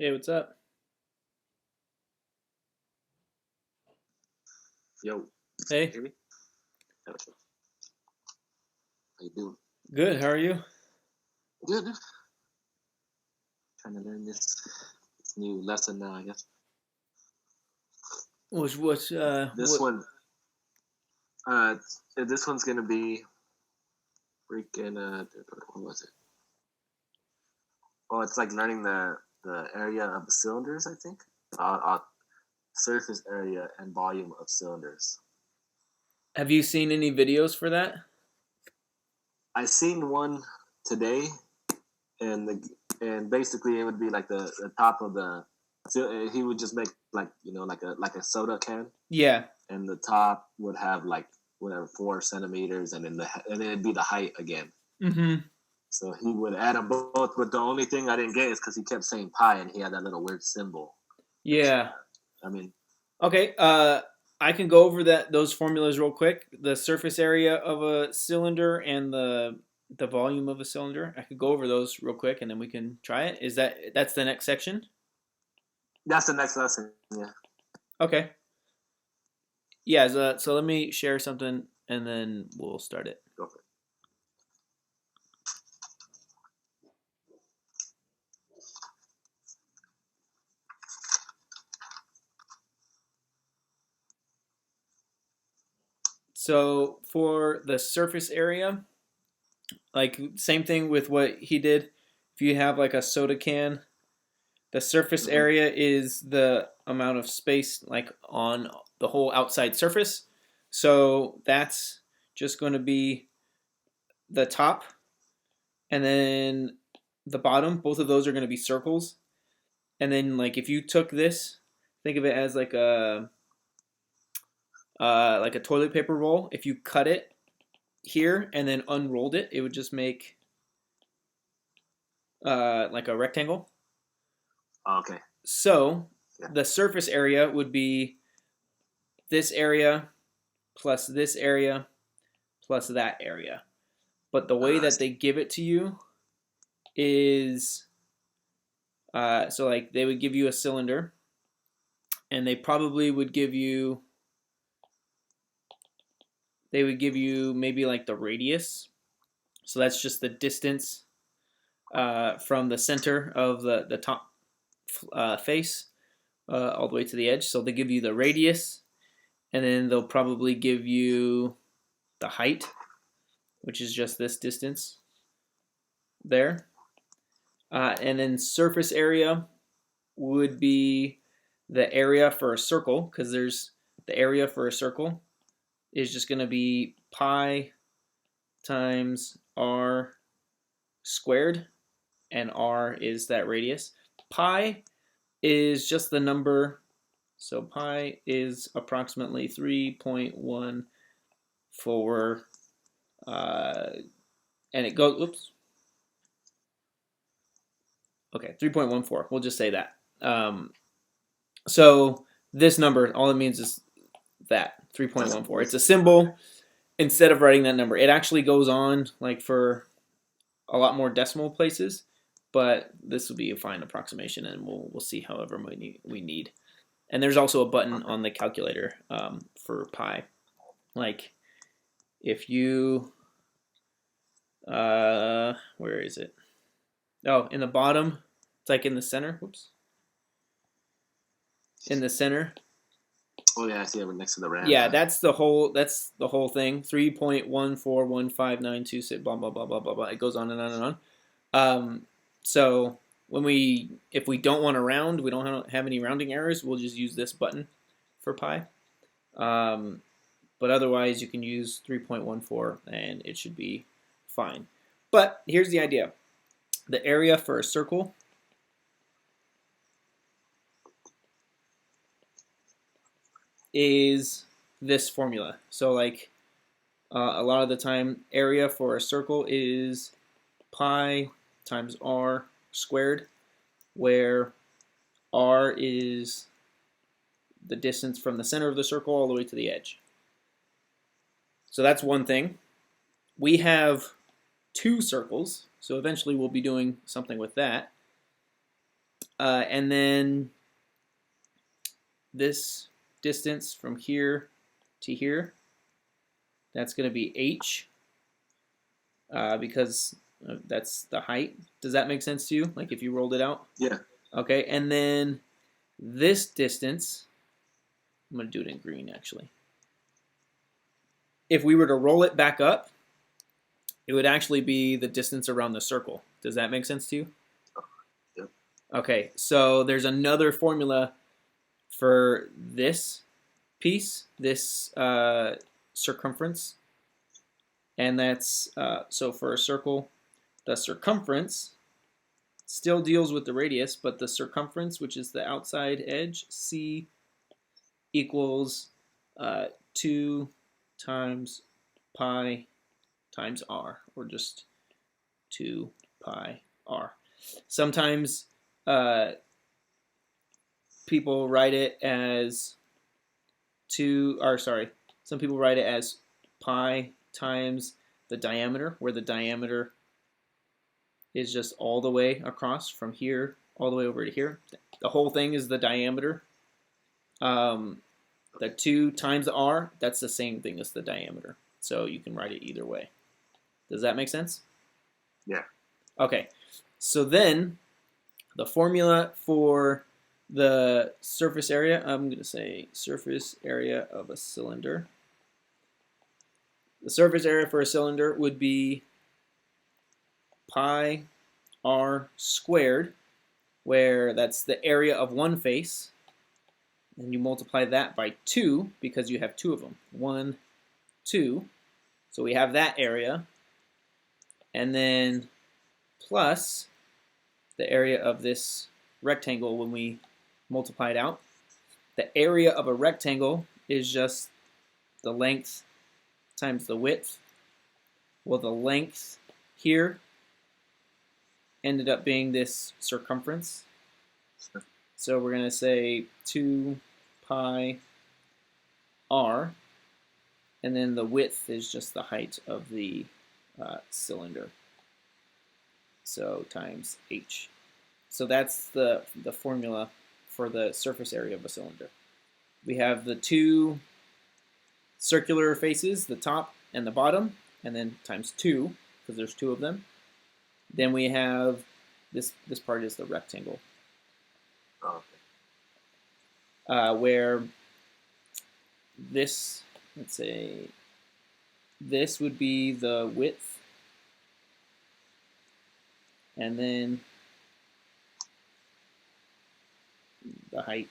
Hey, what's up? Yo, Hey, hear me? How you doing? good. How are you? Good. Trying to learn this new lesson now, I guess. What? This one, uh, this one's gonna be freaking. What was it? Oh, it's like learning the area of the cylinders. I think. Surface area and volume of cylinders. Have you seen any videos for that? I seen one today, and basically it would be like the top of the. So he would just make like a soda can, Yeah. and the top would have like whatever 4 centimeters, and then it'd be the height again. Mm-hmm. So he would add them both, but the only thing I didn't get is because he kept saying pi, and he had that little weird symbol. Which Yeah. I mean, Okay. I can go over those formulas real quick. The surface area of a cylinder and the volume of a cylinder. I could go over those real quick, and then we can try it. That's the next section? that's the next lesson. Yeah, Okay. Yeah. So let me share something, and then we'll start it. go for it. So for the surface area, like same thing with what he did. If you have like a soda can, the surface Mm-hmm. area is the amount of space like on the whole outside surface. So that's just going to be the top, and then the bottom. Both of those are going to be circles. And then like if you took this, think of it as like a toilet paper roll. If you cut it here and then unrolled it, it would just make like a rectangle. Oh, okay. So Yeah. the surface area would be this area plus this area plus that area. But the way that they give it to you is so like they would give you a cylinder, and they would give you maybe like the radius. So that's just the distance from the center of the top face all the way to the edge. So they give you the radius, and then they'll probably give you the height, which is just this distance there. And then surface area would be the area for a circle, because there's the area for a circle is just going to be pi times r squared, and r is that radius. Pi is just the number, so pi is approximately 3.14, and it goes, oops, okay, 3.14. We'll just say that. So this number, all it means is that 3.14. It's a symbol instead of writing that number. It actually goes on like for a lot more decimal places, but this will be a fine approximation, and we'll see however we need. And there's also a button Okay. on the calculator for pi. Like if you, where is it? Oh, in the bottom, it's like in the center. Whoops. In the center. Oh yeah, I see it next to the RAM. Yeah, that's the whole. That's the whole thing. 3.1415926. Blah blah blah blah blah blah. It goes on and on and on. So if we don't want to round, we don't have any rounding errors. We'll just use this button for pi. But otherwise, you can use 3.14, and it should be fine. But here's the idea: the area for a circle is this formula. So like a lot of the time, area for a circle is pi times r squared, where r is the distance from the center of the circle all the way to the edge. So that's one thing. We have two circles, so eventually we'll be doing something with that. And then this distance from here to here, that's going to be h, because that's the height. Does that make sense to you? Like if you rolled it out? Yeah. Okay, and then this distance, I'm going to do it in green actually. If we were to roll it back up, it would actually be the distance around the circle. Does that make sense to you? Yep. Okay, so there's another formula for this piece, this circumference, and that's so for a circle, the circumference still deals with the radius, but the circumference, which is the outside edge, C equals 2 times pi times r, or just 2 pi r. Sometimes people write it as some people write it as pi times the diameter, where the diameter is just all the way across from here all the way over to here. The whole thing is the diameter. The 2 times the r, that's the same thing as the diameter. So you can write it either way. Does that make sense? Yeah. Okay. So then the formula for the surface area, I'm going to say surface area of a cylinder. The surface area for a cylinder would be pi r squared, where that's the area of one face, and you multiply that by 2 because you have 2 of them. 1, 2. So we have that area, and then plus the area of this rectangle when we multiply it out. The area of a rectangle is just the length times the width. Well, the length here ended up being this circumference. So we're going to say 2 pi r, and then the width is just the height of the cylinder. So times h. So that's the formula for the surface area of a cylinder. We have the 2 circular faces, the top and the bottom, and then times 2, because there's 2 of them. Then we have this part is the rectangle. Oh, okay. Where this, let's say, this would be the width, and then the height.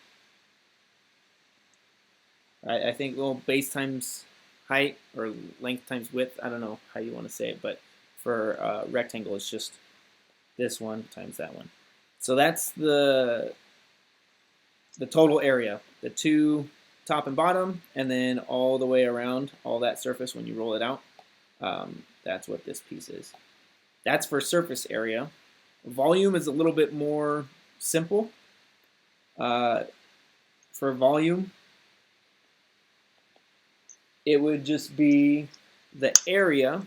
I think, well, base times height, or length times width, I don't know how you want to say it, but for rectangle, it's just this one times that one. So that's the total area, the 2 top and bottom, and then all the way around, all that surface when you roll it out. That's what this piece is. That's for surface area. Volume is a little bit more simple. For volume, it would just be the area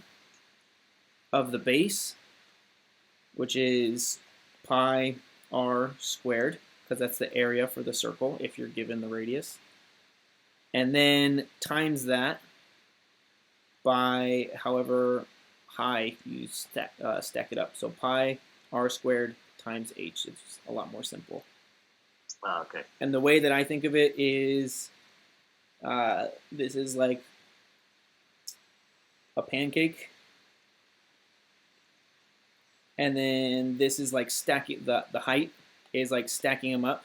of the base, which is pi r squared, because that's the area for the circle if you're given the radius. And then times that by however high you stack it up. So pi r squared times h. It's a lot more simple. Oh, okay. And the way that I think of it is this is like a pancake. And then this is like stacking, the height is like stacking them up.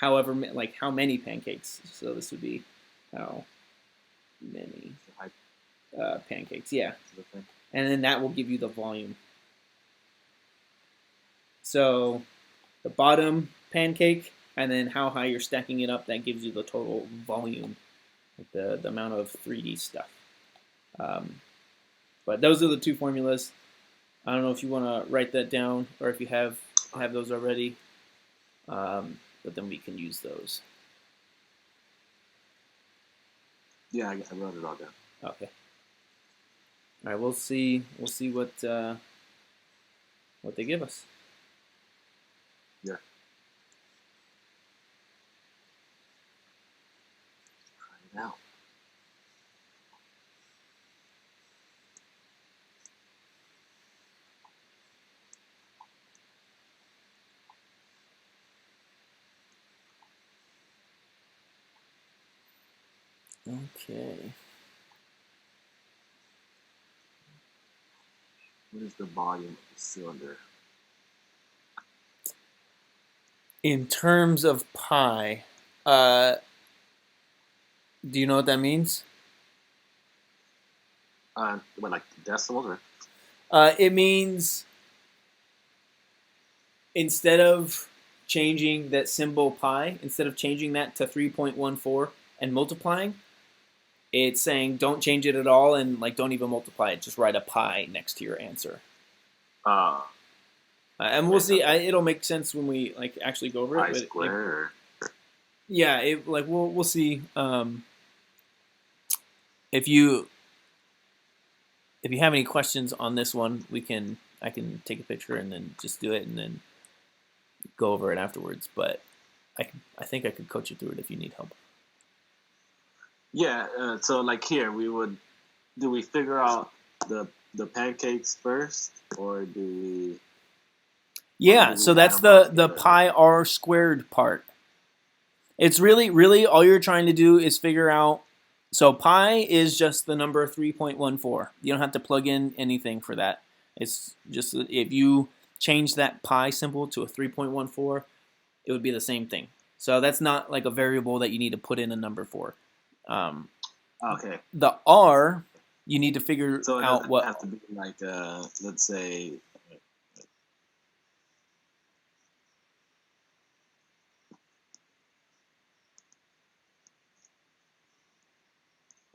However, like how many pancakes. So this would be how many pancakes. Yeah. And then that will give you the volume. So the bottom pancake, and then how high you're stacking it up, that gives you the total volume, like the amount of 3D stuff. But those are the 2 formulas. I don't know if you want to write that down or if you have those already, but then we can use those. Yeah, I wrote it all down. Okay. All right, we'll see what they give us. Yeah. now? Okay. What is the volume of the cylinder? In terms of pi, do you know what that means? What, like decimals or? It means instead of changing that symbol pi, instead of changing that to 3.14 and multiplying, it's saying don't change it at all and like don't even multiply it. Just write a pi next to your answer. Uh, And we'll see. It'll make sense when we like actually go over it. pi square. Yeah, we'll see. If you have any questions on this one, I can take a picture and then just do it and then go over it afterwards. But I think I could coach you through it if you need help. Yeah. So like here, do we figure out the pancakes first, or do we? Yeah. So that's the pi r squared part. It's really all you're trying to do is figure out. So pi is just the number 3.14. You don't have to plug in anything for that. It's just if you change that pi symbol to a 3.14, it would be the same thing. So that's not like a variable that you need to put in a number for. Okay. The r, you need to figure so it out what. Have to be like let's say.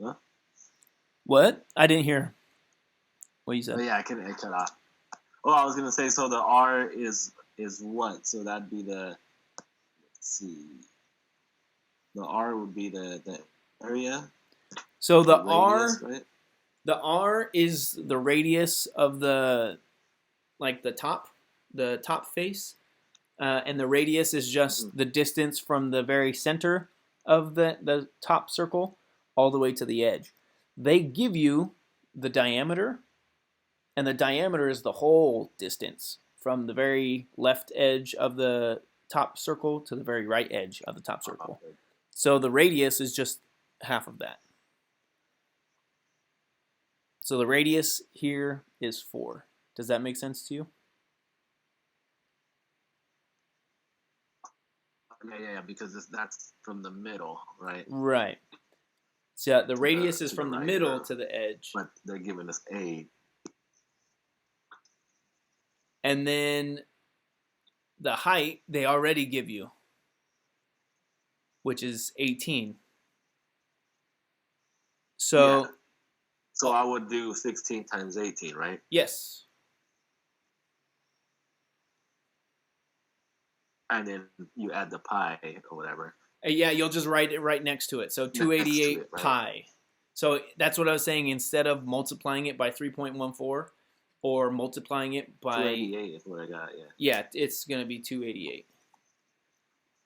Huh? What? I didn't hear what you said. Oh, yeah, I cut off. Oh, I was gonna say, so the R is what? So that'd be the. Let's see. The R would be the area. So the radius, r, right? the r is the radius of the top face, and the radius is just the distance from the very center of the top circle all the way to the edge. They give you the diameter, and the diameter is the whole distance from the very left edge of the top circle to the very right edge of the top circle. So the radius is just half of that. So the radius here is 4. Does that make sense to you? Yeah, because that's from the middle, right? Right. So the radius is from the middle to the edge. But they're giving us A. And then the height they already give you, which is 18. So, So I would do 16 times 18, right? Yes. And then you add the pi or whatever. Yeah, you'll just write it right next to it. So 288 right? pi. So that's what I was saying. Instead of multiplying it by 3.14 or multiplying it by 288 is what I got. Yeah. Yeah, it's gonna be 288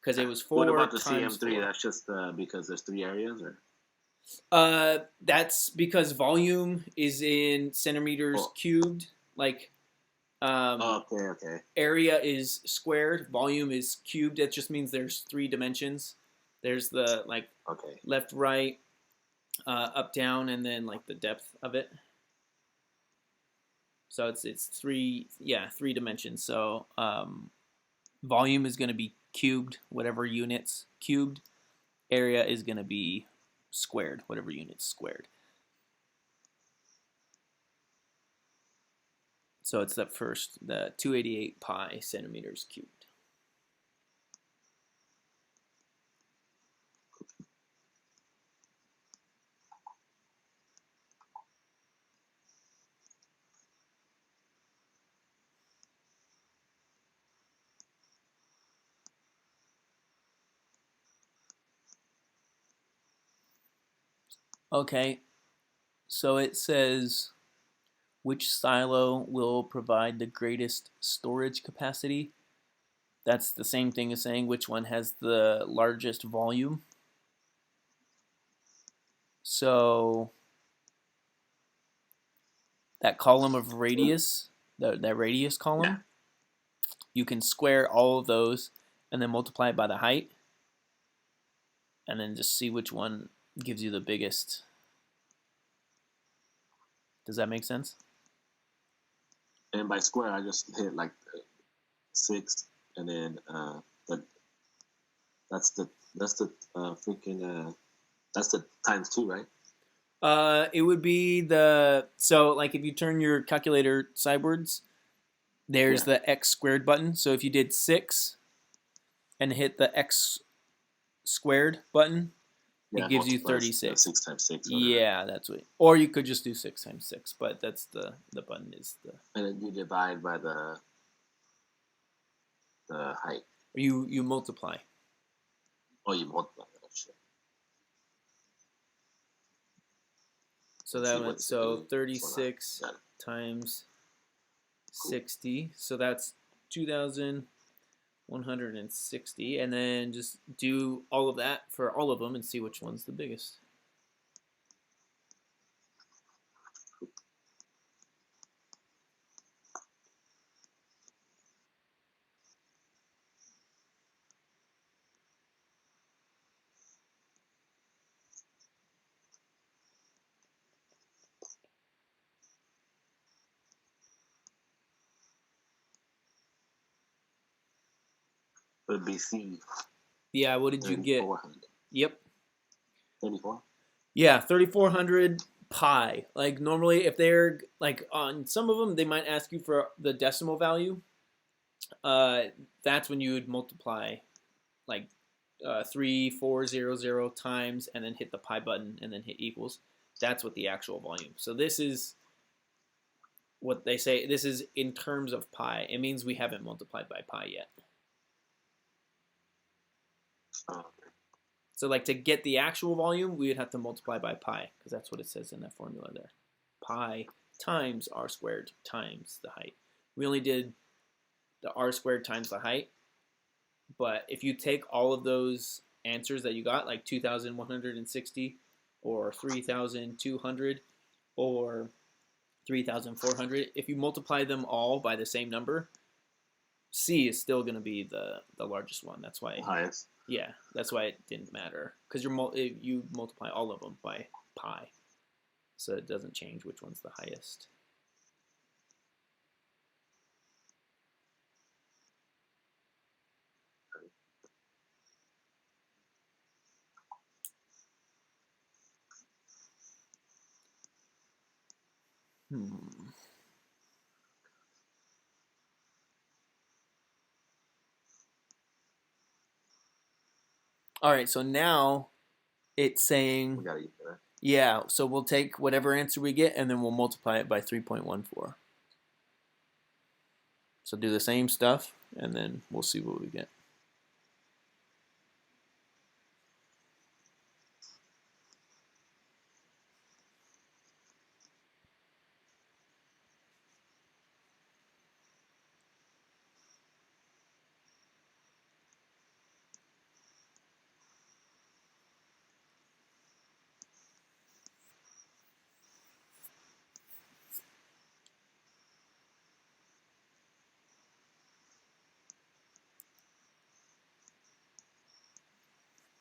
because it was 4. What about the times CM3? 4. That's just because there's 3 areas, or? That's because volume is in centimeters cubed. Like, okay. Area is squared. Volume is cubed. That just means there's 3 dimensions. There's the left, right, up, down, and then like the depth of it. So it's 3 dimensions. So volume is going to be cubed, whatever units cubed. Area is going to be squared, whatever units squared. So it's the 288 pi centimeters cubed. Okay, so it says which silo will provide the greatest storage capacity. That's the same thing as saying which one has the largest volume. So that column of radius, that radius column, Yeah. you can square all of those and then multiply it by the height, and then just see which one gives you the biggest. Does that make sense? And by square, I just hit like 6, and then that's the freaking that's the times 2, right? It would be so like if you turn your calculator sideways, there's the x squared button. So if you did 6 and hit the x squared button, it gives you 36. 6 times 6. Yeah, that's what. Or you could just do 6 times 6, but that's the button is the. And then you divide by the height. You multiply. Oh, you multiply. Oh, shit. So that went 36 times 60. So that's 2,160, and then just do all of that for all of them and see which one's the biggest. It would be C. Yeah, what did you get? Yep. 34? Yeah, 3,400 pi. Like normally if they're like on some of them they might ask you for the decimal value. That's when you would multiply like 3,400 times and then hit the pi button and then hit equals. That's what the actual volume. So this is what they say. This is in terms of pi. It means we haven't multiplied by pi yet. So like to get the actual volume, we would have to multiply by pi because that's what it says in that formula there. Pi times r squared times the height. We only did the r squared times the height. But if you take all of those answers that you got, like 2,160 or 3,200 or 3,400, if you multiply them all by the same number, C is still going to be the largest one. That's why. Highest. Yeah, that's why it didn't matter because you multiply all of them by pi, so it doesn't change which one's the highest. All right, so now it's saying, yeah, so we'll take whatever answer we get and then we'll multiply it by 3.14. So do the same stuff and then we'll see what we get.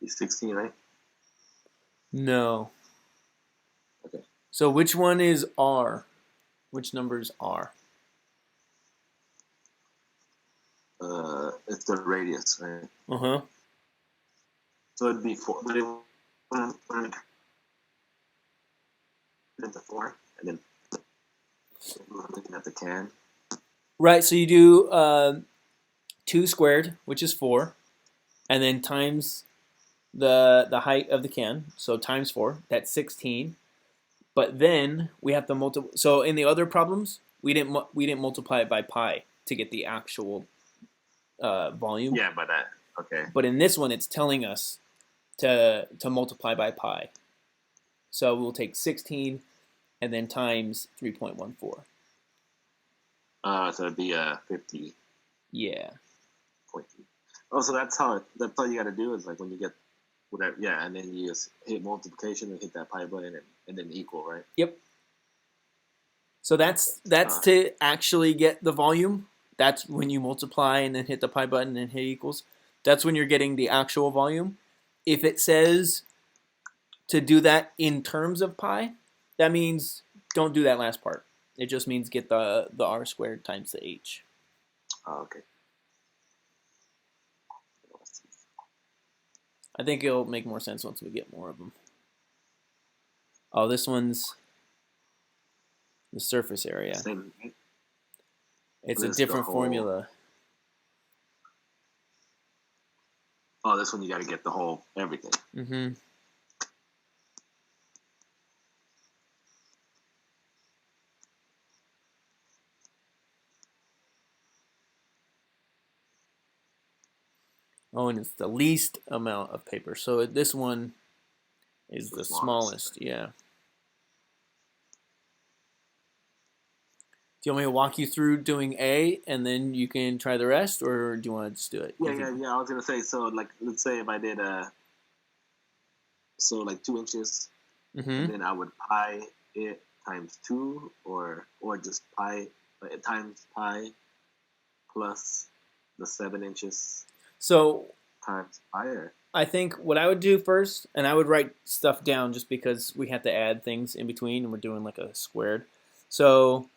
He's 16, right? No. Okay. So which one is R? Which number is R? It's the radius, right? Uh-huh. So it'd be 4. But it into 4, and then we're looking at the can. Right, so you do 2 squared, which is 4, and then times the height of the can, so times 4, that's 16. But then we have to multiply. So in the other problems, we didn't multiply it by pi to get the actual volume. Yeah, by that. Okay. But in this one, it's telling us to multiply by pi. So we'll take 16 and then times 3.14. So it'd be 50. Yeah. Oh, so that's how you got to do is like when whatever. Yeah, and then you just hit multiplication and hit that pi button and then equal, right? Yep. So that's to actually get the volume. That's when you multiply and then hit the pi button and hit equals. That's when you're getting the actual volume. If it says to do that in terms of pi, that means don't do that last part. It just means get the r squared times the h. Oh, okay. I think it'll make more sense once we get more of them. Oh, this one's the surface area. Same. It's a different formula. Oh, this one you got to get the whole everything. Mm-hmm. Oh, and it's the least amount of paper. So this one is the smallest. Yeah. Do you want me to walk you through doing A and then you can try the rest, or do you want to just do it? Yeah. I was gonna say, so like, let's say if I did so like 2 inches, and then I would pi it times 2, or just pi times pi plus the 7 inches. So times pi. Or? I think what I would do first, and I would write stuff down just because we have to add things in between, and we're doing like a squared. So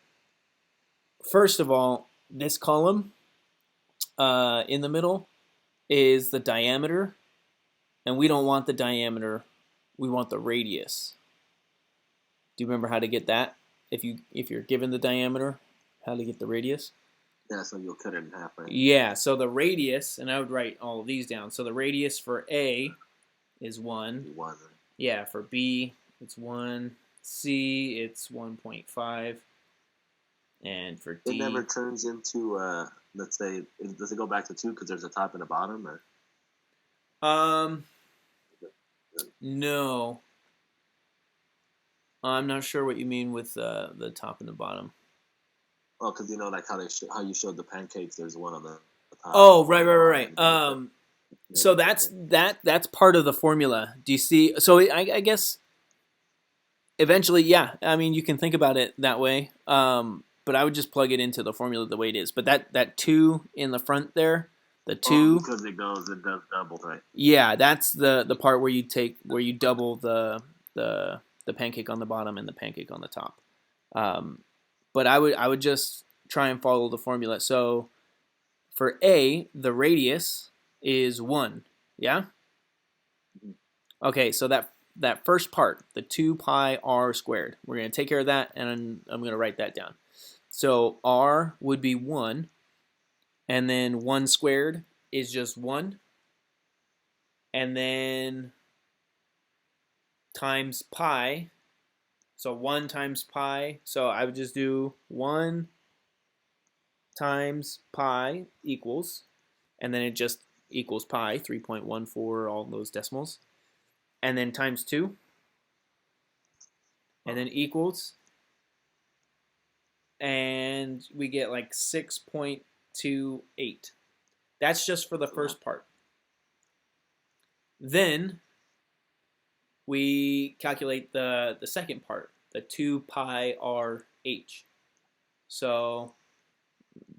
first of all, this column in the middle is the diameter, and we don't want the diameter, we want the radius. Do you remember how to get that? If you're given the diameter, how to get the radius? Yeah, so you'll cut it in half, right? Yeah, so the radius, and I would write all of these down. So the radius for A is 1. 1. Yeah, for B, it's 1. C, it's 1.5. And for D... It never turns into, let's say, does it go back to 2 because there's a top and a bottom? Or? No. I'm not sure what you mean with the top and the bottom. Oh, because like how you showed the pancakes, there's one on the top. Oh, right. So that's part of the formula. Do you see? So I guess eventually, yeah. I mean, you can think about it that way. But I would just plug it into the formula the way it is. But that 2 in the front there, the 2 because it does double, right? Yeah, that's the part where you double the pancake on the bottom and the pancake on the top. But I would just try and follow the formula. So for A, the radius is 1. Yeah? Okay, so that first part, the 2 pi r squared, we're going to take care of that, and I'm going to write that down. So r would be 1, and then 1 squared is just 1, and then times pi. So 1 times pi, so I would just do 1 times pi equals, and then it just equals pi, 3.14, all those decimals, and then times 2, and then equals, and we get like 6.28. That's just for the first part. Then we calculate the second part, the 2 pi r h. So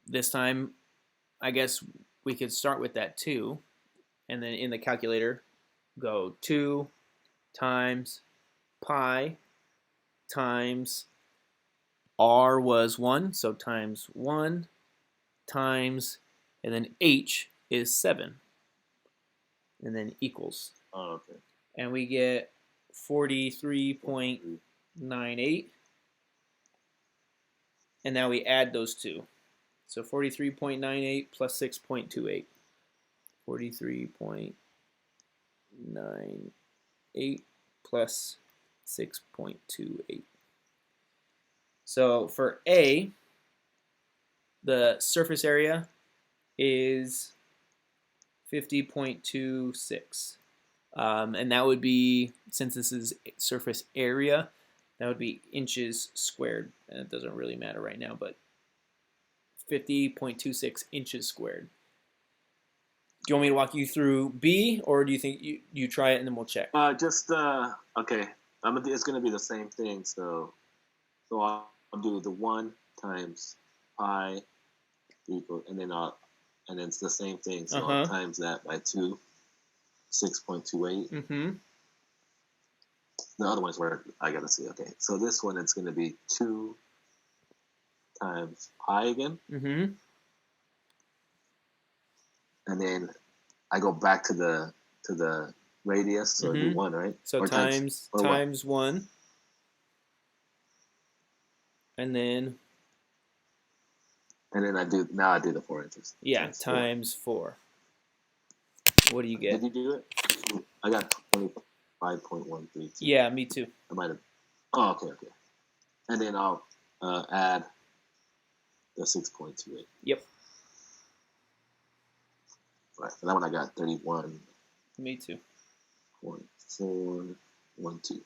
this time, I guess we could start with that 2, and then in the calculator, go 2 times pi times r was 1, so times 1 times, and then h is 7, and then equals. Oh, okay. And we get 43.98. And now we add those two. So 43.98 plus 6.28. 43.98 plus 6.28. So for A, the surface area is 50.26. And that would be, since this is surface area, that would be inches squared. And it doesn't really matter right now, but 50.26 inches squared. you want me to walk you through B, or do you think you try it and then we'll check? Okay. It's gonna be the same thing. So I'll do the 1 times pi equal, and then it's the same thing. So I'll times that by 2, 6.28. Mm-hmm. The other one's where I gotta see. Okay, so this one it's gonna be 2 times pi again, Mm-hmm. and then I go back to the radius, so it'd be 1, right? So or times what? 1, and then I do the 4 inches. times 4. What do you get? Did you do it? I got 25.132. Yeah, me too. I might have. Oh, okay. And then I'll add the 6.28. Yep. Right. So that one I got 31. Me too. 0.412.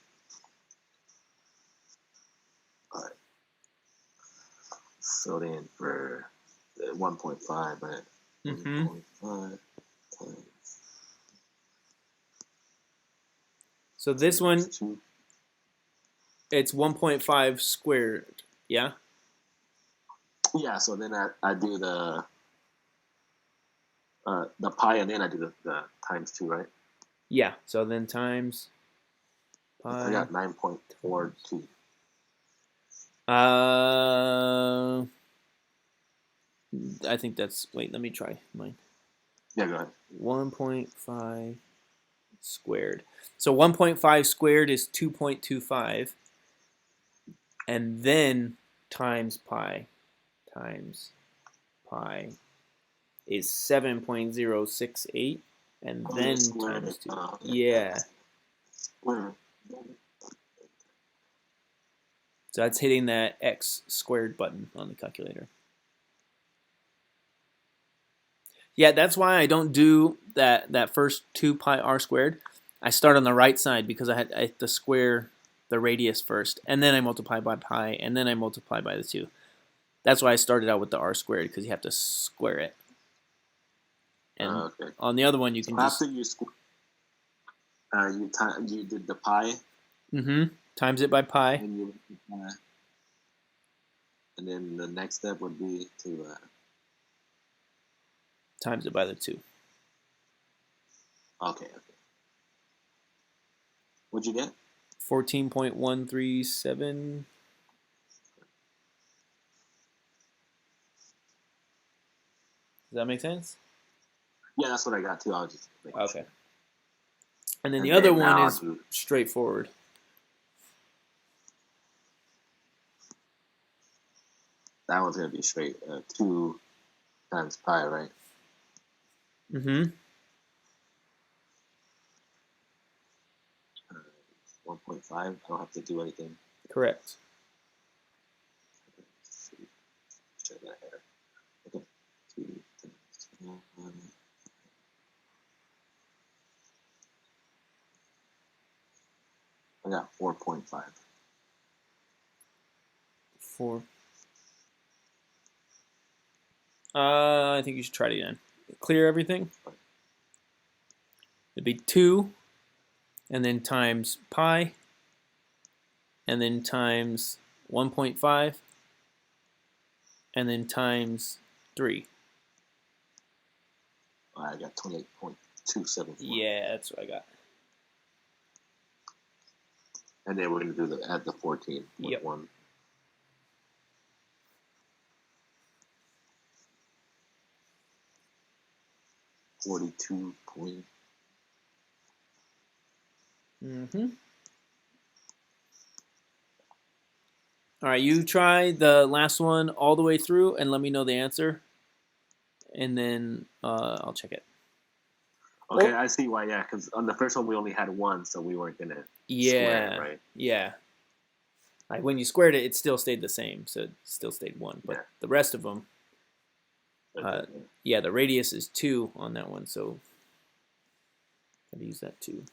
All right. So then for the 1.5, right? Mm-hmm. 1.5 times. So this one, 2. it's 1.5 squared. Yeah. Yeah. So then I do the pi, and then I do the times 2, right? Yeah. So then times pi. I got 9.42. I think that's. Wait, let me try mine. Yeah, go ahead. 1.5 squared. So 1.5 squared is 2.25, and then times pi is 7.068, and then times 2. Okay. Yeah. So that's hitting that x squared button on the calculator. Yeah, that's why I don't do that first 2 pi r squared. I start on the right side because I have to square the radius first, and then I multiply by pi, and then I multiply by the 2. That's why I started out with the r squared, because you have to square it. And okay. on the other one, you can just... After you did the pi. Times it by pi. And then the next step would be to... times it by the 2. Okay. What'd you get? 14.137. Does that make sense? Yeah, that's what I got too. I'll just okay. Sure. And then the other one is straightforward. That one's gonna be straight 2 times pi, right? 1.5. I don't have to do anything. Correct. Check that here. Okay. 2 times 1. I got 4.5. 4. I think you should try it again. Clear everything. It'd be 2, and then times pi, and then times 1.5, and then times 3. I got 28.274. Yeah, that's what I got. And then we're gonna do add the 14.1. Yep. 42 point. All right, you try the last one all the way through and let me know the answer, and then I'll check it. Okay, I see why. Yeah, because on the first one we only had 1, so we weren't gonna square it, right? Yeah. Like when you squared it, it still stayed the same, so it still stayed 1. But the rest of them, the radius is 2 on that one, so I'd use that 2.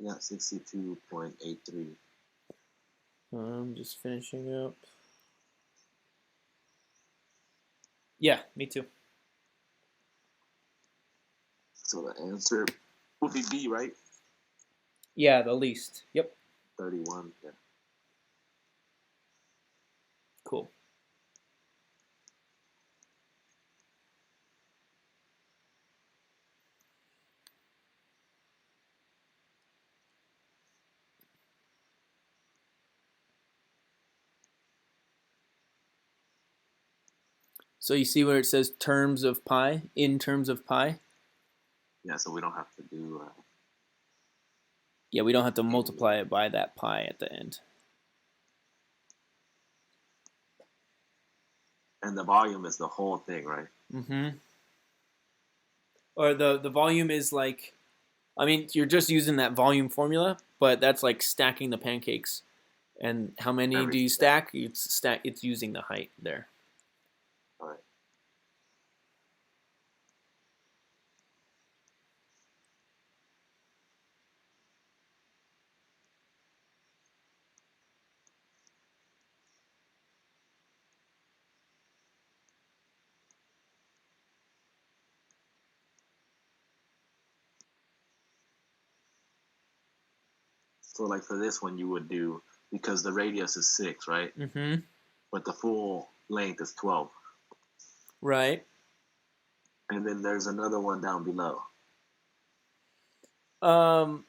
I got 62.83. I'm just finishing up. Yeah, me too. So the answer would be B, right? Yeah, the least. Yep. 31. Yeah. Cool. So you see where it says terms of pi, in terms of pi? Yeah, so we don't have to do Yeah, we don't have to multiply it by that pi at the end. and the volume is the whole thing, right? Mm-hmm. Or the volume is like, I mean, you're just using that volume formula, but that's like stacking the pancakes. And how many do you stack? It's using the height there. All right. So like for this one, you would do, because the radius is 6, right? Mm-hmm. But the full length is 12. Right. And then there's another one down below. Um.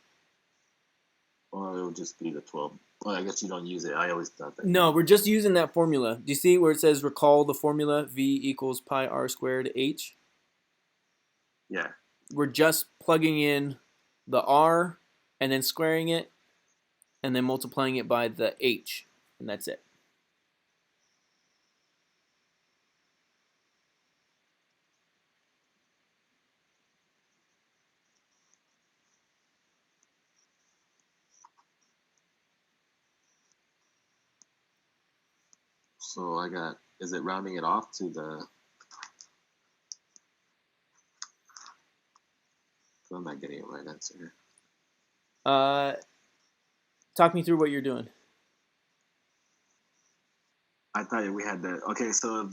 Or it would just be the 12. Well, I guess you don't use it. I always thought that. No, we're just using that formula. Do you see where it says recall the formula V equals pi r squared h? Yeah. We're just plugging in the r and then squaring it and then multiplying it by the h, and that's it. So I got, is it rounding it off to the, I'm not getting it right answer here. Uh, talk me through what you're doing. I thought we had the, okay, so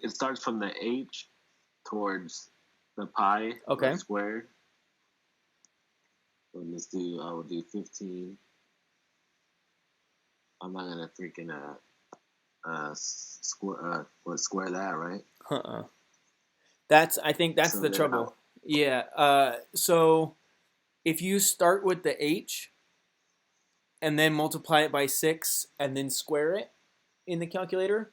it starts from the H towards the pi Okay. squared. So I will do 15. I'm not gonna freaking square that, right? I think that's So the then trouble. Yeah. So if you start with the h and then multiply it by 6 and then square it in the calculator,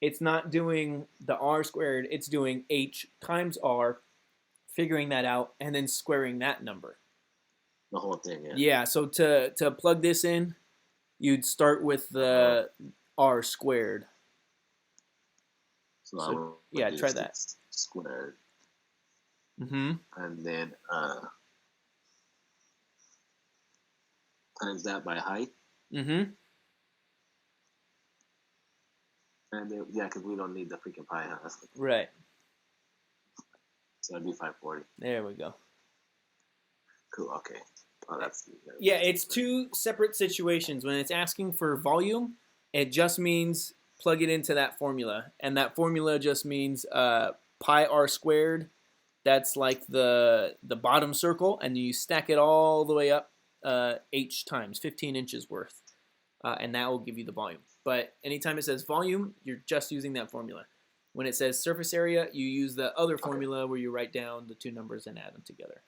it's not doing the r squared, it's doing h times r, figuring that out, and then squaring that number. the whole thing, yeah. Yeah, so to plug this in, you'd start with the r squared. So I would yeah, do try that. Squared. Mm-hmm. And then times that by height. Mm-hmm. And then, yeah, because we don't need the freaking pi. Huh? Right. So that'd be 540. There we go. Cool, okay. Oh, that's Yeah, it's two separate situations. When it's asking for volume, it just means plug it into that formula. And that formula just means pi r squared. That's like the bottom circle, and you stack it all the way up h times, 15 inches worth. And that will give you the volume. But anytime it says volume, you're just using that formula. When it says surface area, you use the other formula where you write down the two numbers and add them together.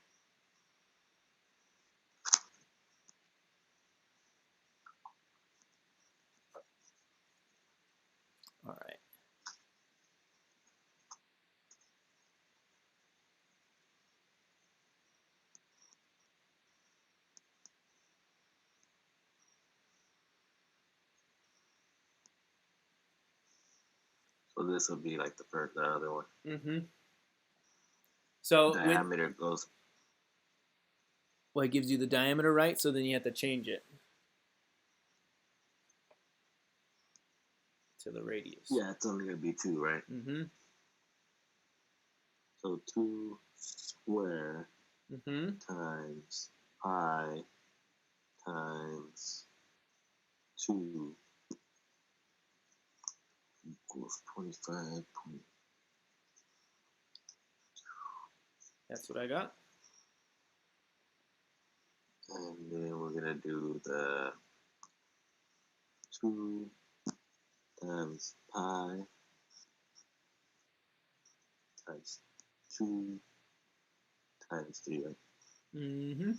All right. So this would be like the other one. Mm-hmm. So diameter goes. Well, it gives you the diameter, right? So then you have to change it to the radius. Yeah, it's only gonna be 2, right? Mm-hmm. So 2 square Mm-hmm. times pi times 2 equals 25. That's what I got. And then we're going to do the 2 times pi times 2 times 3, right? Mm-hmm.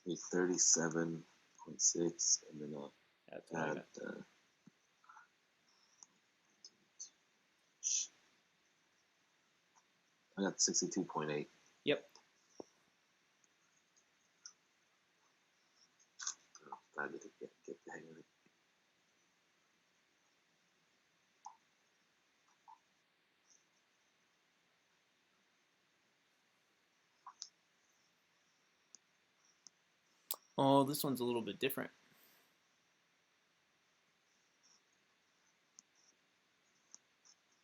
Be 37.6, and then I'll That's what I add got. I got 62.8. Yep. I need to get the hang of it. Oh, this one's a little bit different.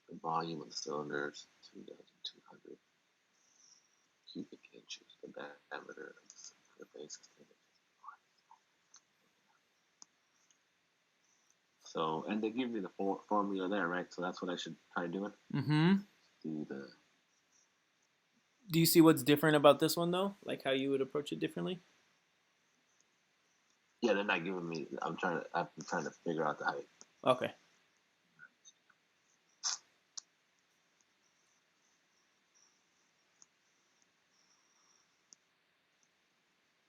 The volume of the cylinder is 2,200 cubic inches. The diameter of the base is 10 inches. So, and they give me the formula there, right? So that's what I should try doing. Mm-hmm. Do the Do you see what's different about this one though? Like how you would approach it differently? yeah, they're not giving me. I'm trying to figure out the height. Okay.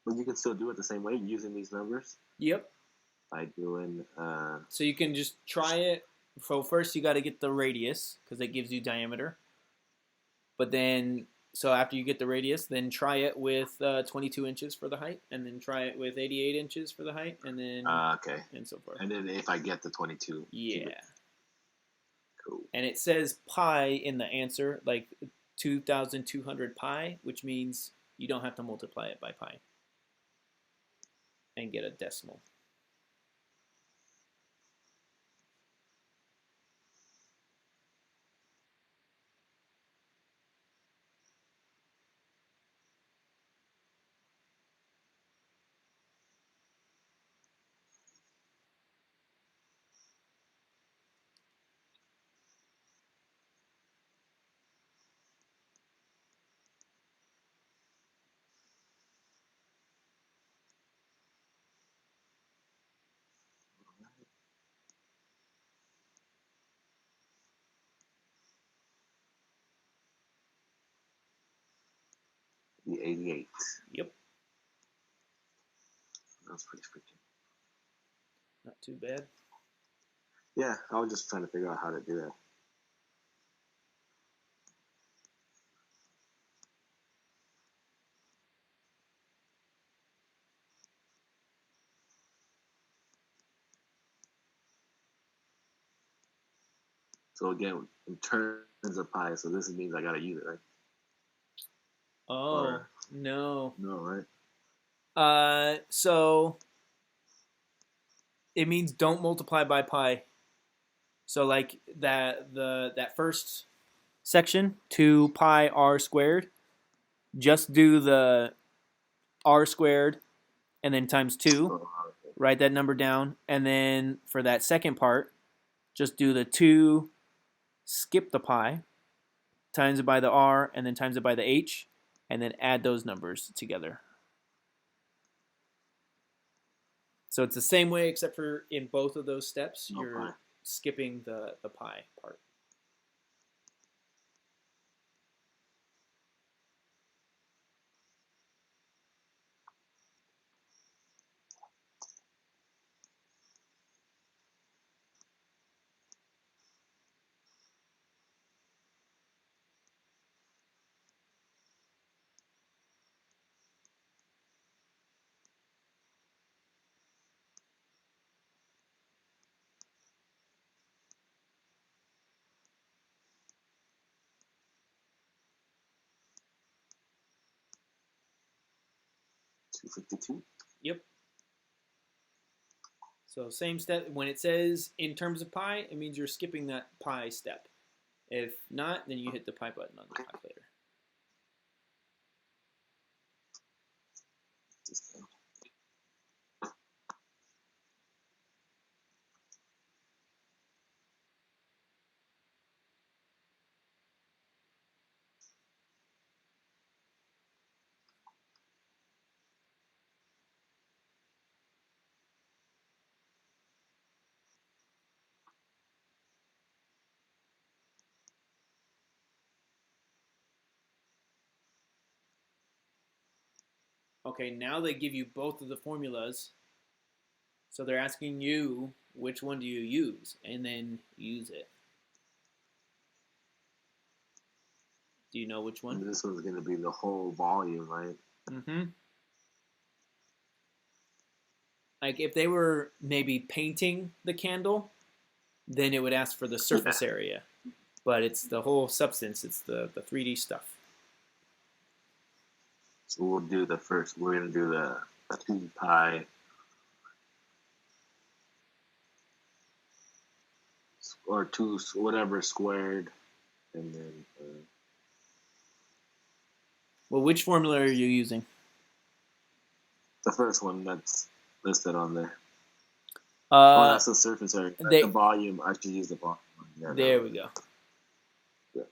But you can still do it the same way using these numbers Yep. by doing. So you can just try it. So first you got to get the radius because it gives you diameter. But then, so after you get the radius, then try it with 22 inches for the height, and then try it with 88 inches for the height, and then Okay. and so forth. And then if I get the 22. Yeah. Cool. And it says pi in the answer, like 2,200 pi, which means you don't have to multiply it by pi and get a decimal. The 88. Yep. That's pretty freaking. Not too bad. Yeah, I was just trying to figure out how to do that. So again, in terms of pi, so this means I gotta use it, right? Oh, Or no. no, right? So it means don't multiply by pi. So like that first section, 2 pi r squared, just do the r squared and then times 2. Oh, okay. Write that number down. And then for that second part, just do the 2, skip the pi, times it by the r, and then times it by the h, and then add those numbers together. So it's the same way, except for in both of those steps, No you're pi. skipping the pi part. $252. Yep. So same step. When it says in terms of pi, it means you're skipping that pi step. If not, then you hit the pi button on the calculator. this down. Okay, now they give you both of the formulas. So they're asking you which one do you use, and then use it. Do you know which one? And this one's going to be the whole volume, right? Mm-hmm. Like if they were maybe painting the candle, then it would ask for the surface area. But it's the whole substance. It's the 3D stuff. So we'll do the first. We're going to do the 2 pi or 2 whatever squared, and then Well, which formula are you using? the first one that's listed on there. Uh, that's the surface area. they- The volume. I should use the volume. Yeah, there we go. Yeah.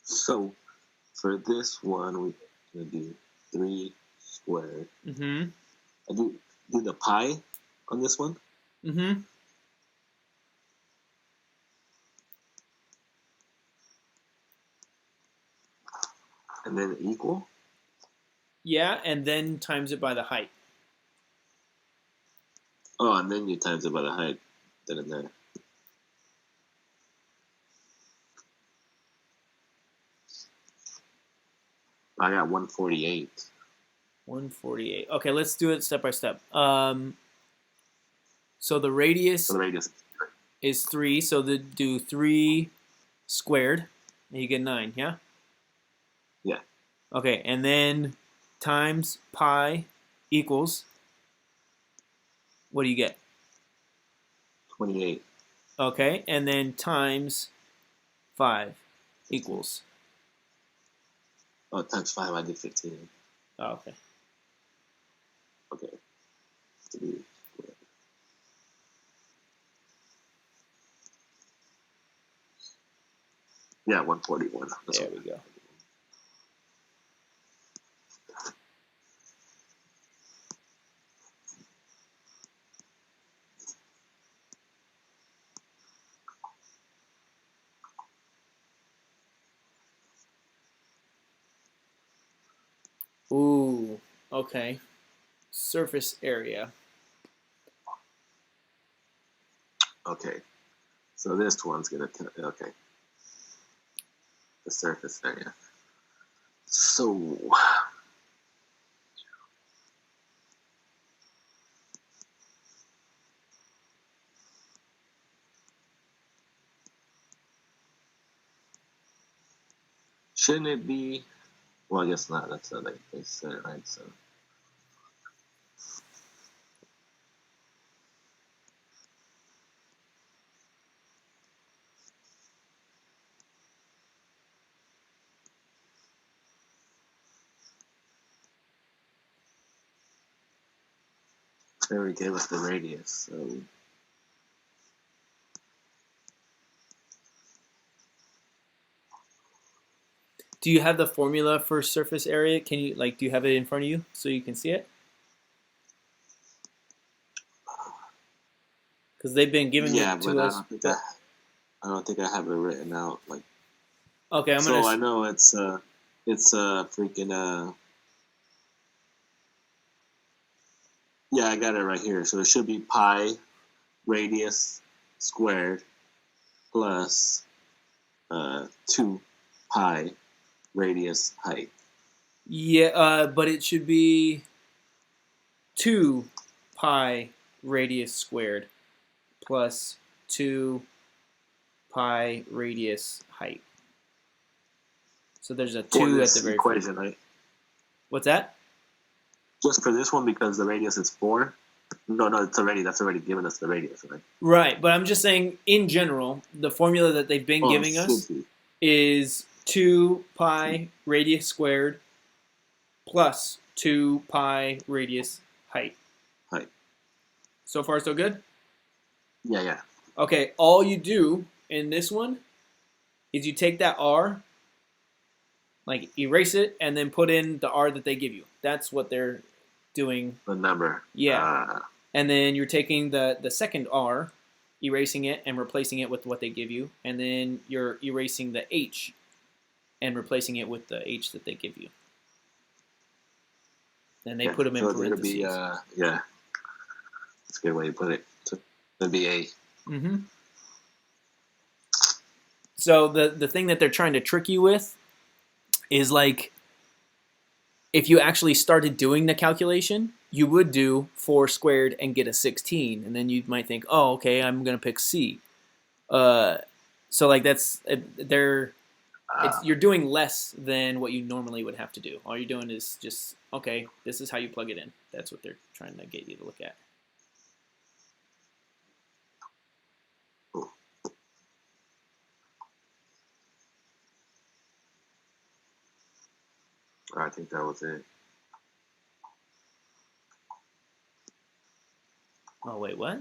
So for this one, we're going to do 3 squared. Mm-hmm. I do the pi on this one. Mm-hmm. And then equal. Yeah, and then times it by the height. Oh, and then you times it by the height. Then and there. I got 148. 148. Okay, let's do it step by step. So the radius So the radius is 3, so do 3 squared, and you get 9, yeah? Yeah. Okay, and then times pi equals, what do you get? 28. Okay, and then times 5 equals. Oh, times 5, I did 15. Oh, okay. Okay. 3 squared. Yeah, 141. There we go. Ooh, okay. Surface area. Okay. So this one's going to... Okay. The surface area. So... Shouldn't it be... Well, I guess not. That's not like they said, right? So... They already gave us the radius, so... Do you have the formula for surface area? Can you do you have it in front of you so you can see it? Because they've been giving Yeah, it but to us. I don't think I have it written out. Like, Okay, so I know it's freaking yeah, I got it right here. So it should be pi radius squared plus 2 pi radius height. Yeah, but it should be 2 pi radius squared plus 2 pi radius height. So there's a 2 For at this the very equation, front. right? What's that? Just for this one, because the radius is 4. No, that's already given us the radius, right? Right, but I'm just saying, in general, the formula that they've been giving us Should be. is 2 pi radius squared plus 2 pi radius height. Height. So far, so good? Yeah. Okay, all you do in this one is you take that r, like erase it, and then put in the r that they give you. That's what they're doing. The number. Yeah. And then you're taking the second r, erasing it, and replacing it with what they give you. And then you're erasing the h and replacing it with the h that they give you. And they put them in parentheses. It'll be, yeah. That's a good way to put it. So it'll be a. Mm-hmm. So the thing that they're trying to trick you with is like, if you actually started doing the calculation, you would do 4 squared and get a 16, and then you might think, oh, okay, I'm gonna pick C. So like that's you're doing less than what you normally would have to do. All you're doing is just, okay, this is how you plug it in. That's what they're trying to get you to look at. I think that was it. Oh wait, what?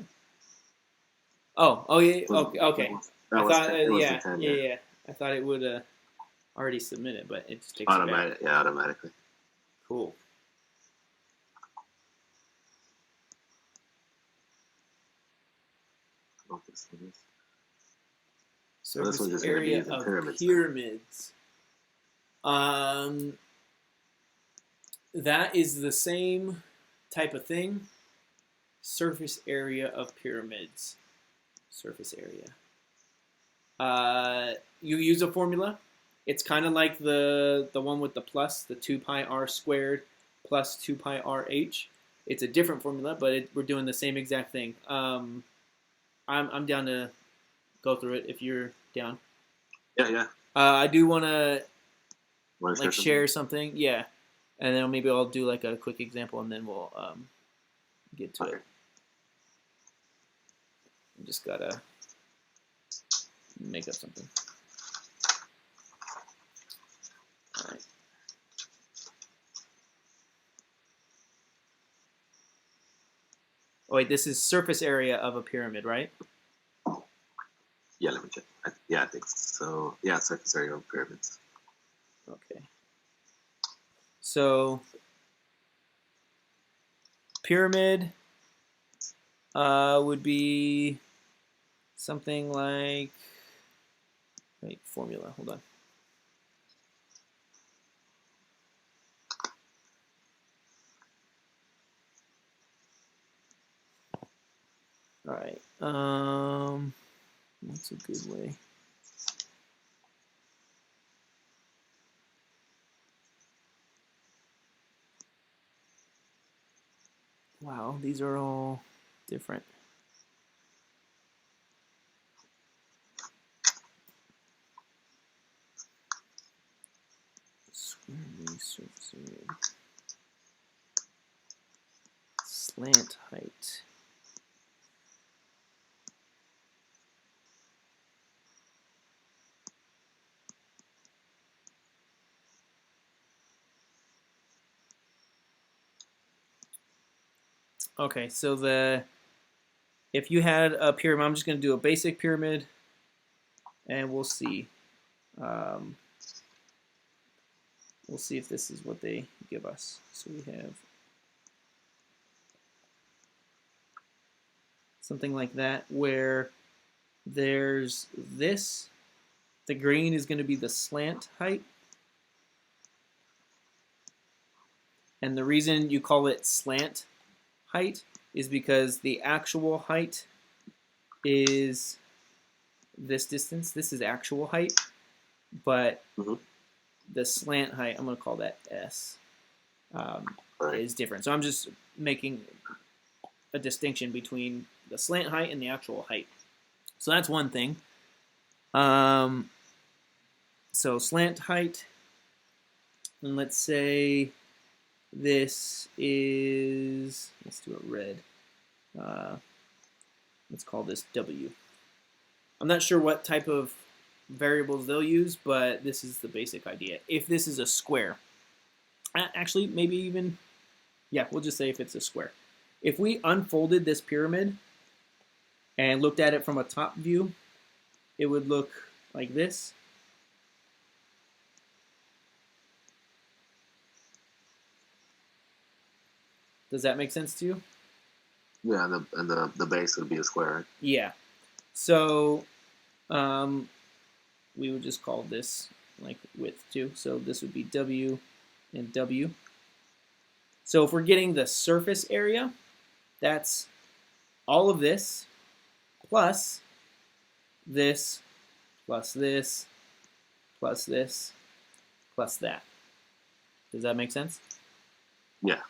Oh yeah. Okay. I thought, yeah. I thought it would already submit it, but it just takes it back. Yeah, automatically. Cool. Surface area of pyramids. That is the same type of thing. Surface area of pyramids. Surface area. You use a formula. It's kind of like the one with the plus, the 2 pi r squared plus 2 pi r h. It's a different formula, but we're doing the same exact thing. I'm down to go through it if you're down. Yeah. I do want to share something. Yeah. And then maybe I'll do like a quick example, and then we'll get to it. I just gotta make up something. All right. Oh wait, this is surface area of a pyramid, right? Yeah, let me check. I think so. Yeah, surface area of pyramids. Okay. So pyramid would be something like, formula. Hold on. All right. What's a good way? Wow, these are all different. Surface area. Slant height. Okay, so if you had a pyramid, I'm just going to do a basic pyramid, and we'll see. We'll see if this is what they give us. So we have something like that where there's this. The green is going to be the slant height. And the reason you call it slant height is because the actual height is this distance. This is actual height, but the slant height, I'm going to call that S, is different. So I'm just making a distinction between the slant height and the actual height. So that's one thing. So slant height, and let's say this is, let's do it red. Let's call this W. I'm not sure what type of variables they'll use, but this is the basic idea. If this is a square, actually maybe even, yeah, we'll just say if it's a square. If we unfolded this pyramid and looked at it from a top view, it would look like this. Does that make sense to you? Yeah, and the base would be a square, right? Yeah. So we would just call this like width too. So this would be W and W. So if we're getting the surface area, that's all of this plus this plus this plus this plus that. Does that make sense? Yeah.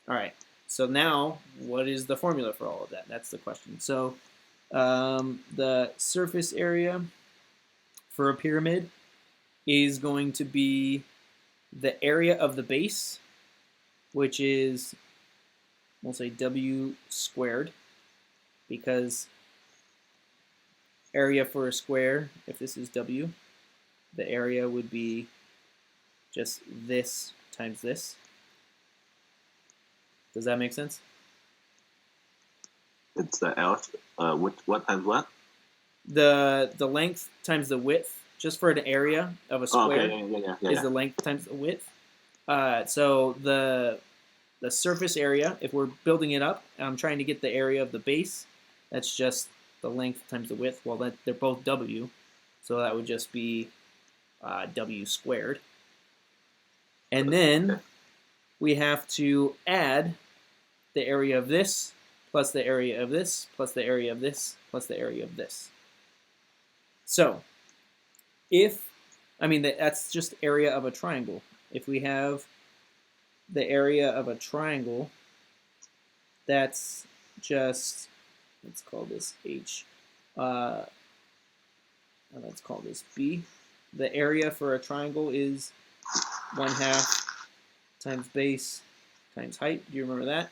All right. So now, what is the formula for all of that? That's the question. So the surface area for a pyramid is going to be the area of the base, which is, we'll say W squared, because area for a square, if this is W, the area would be just this times this. Does that make sense? It's the L. What times what? The length times the width, just for an area of a square, is the length times the width. So the surface area, if we're building it up, I'm trying to get the area of the base. That's just the length times the width. Well, they're both W, so that would just be W squared. And then we have to add the area of this plus the area of this plus the area of this plus the area of this. So that's just area of a triangle. If we have the area of a triangle, that's just, let's call this H, and let's call this B. The area for a triangle is 1/2 times base times height. Do you remember that?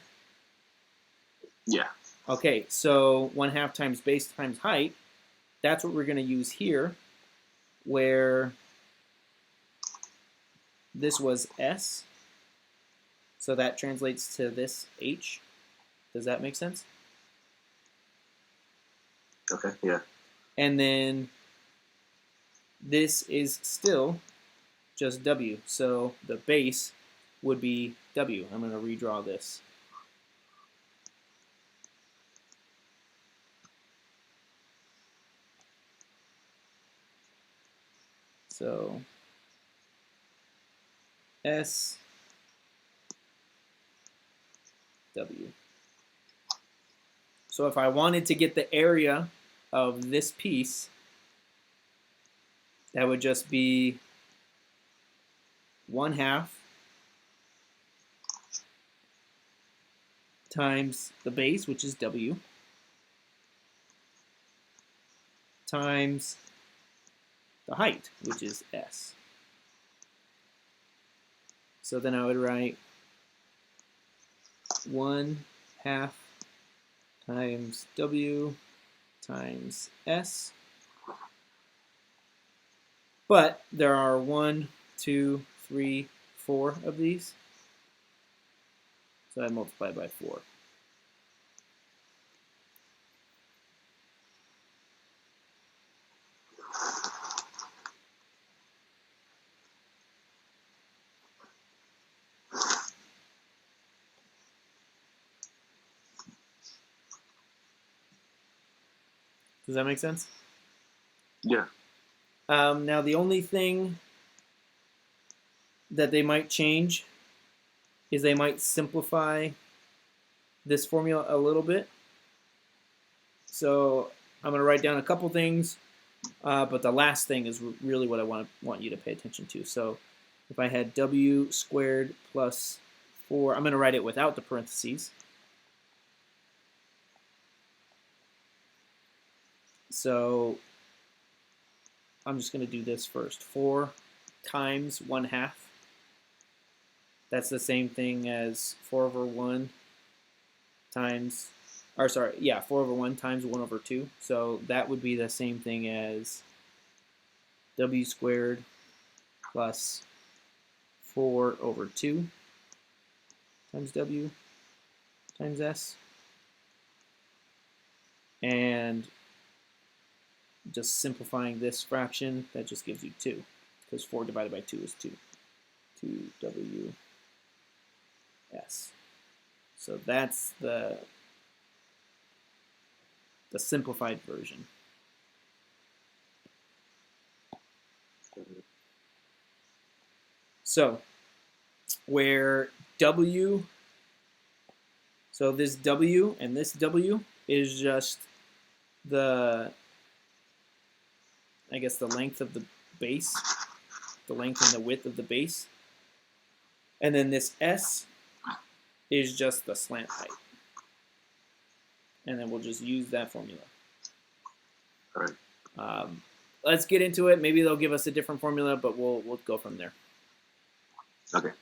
Yeah. Okay, so 1/2 times base times height, that's what we're going to use here, where this was S, so that translates to this H. Does that make sense? Okay, yeah. And then this is still just W, so the base would be W. I'm going to redraw this. So S W. So if I wanted to get the area of this piece, that would just be 1/2 times the base, which is W, times the height, which is S. So then I would write 1/2 times W times S. But there are 1, 2, 3, 4 of these. So I multiply by 4. Does that make sense? Yeah. Now the only thing that they might change is they might simplify this formula a little bit. So I'm going to write down a couple things, but the last thing is really what I want you to pay attention to. So if I had w squared plus 4, I'm going to write it without the parentheses. So I'm just going to do this first. 4 times 1/2. That's the same thing as 4 over 1 times, or sorry, yeah, 4 over 1 times 1 over 2. So that would be the same thing as w squared plus 4 over 2 times w times s. And just simplifying this fraction, that just gives you 2, because 4 divided by 2 is 2. 2w s. So that's the simplified version. So where w, so this w and this w is just the, I guess, the length of the base, the length and the width of the base. And then this s is just the slant height. And then we'll just use that formula. All right. Let's get into it. Maybe they'll give us a different formula, but we'll go from there. Okay.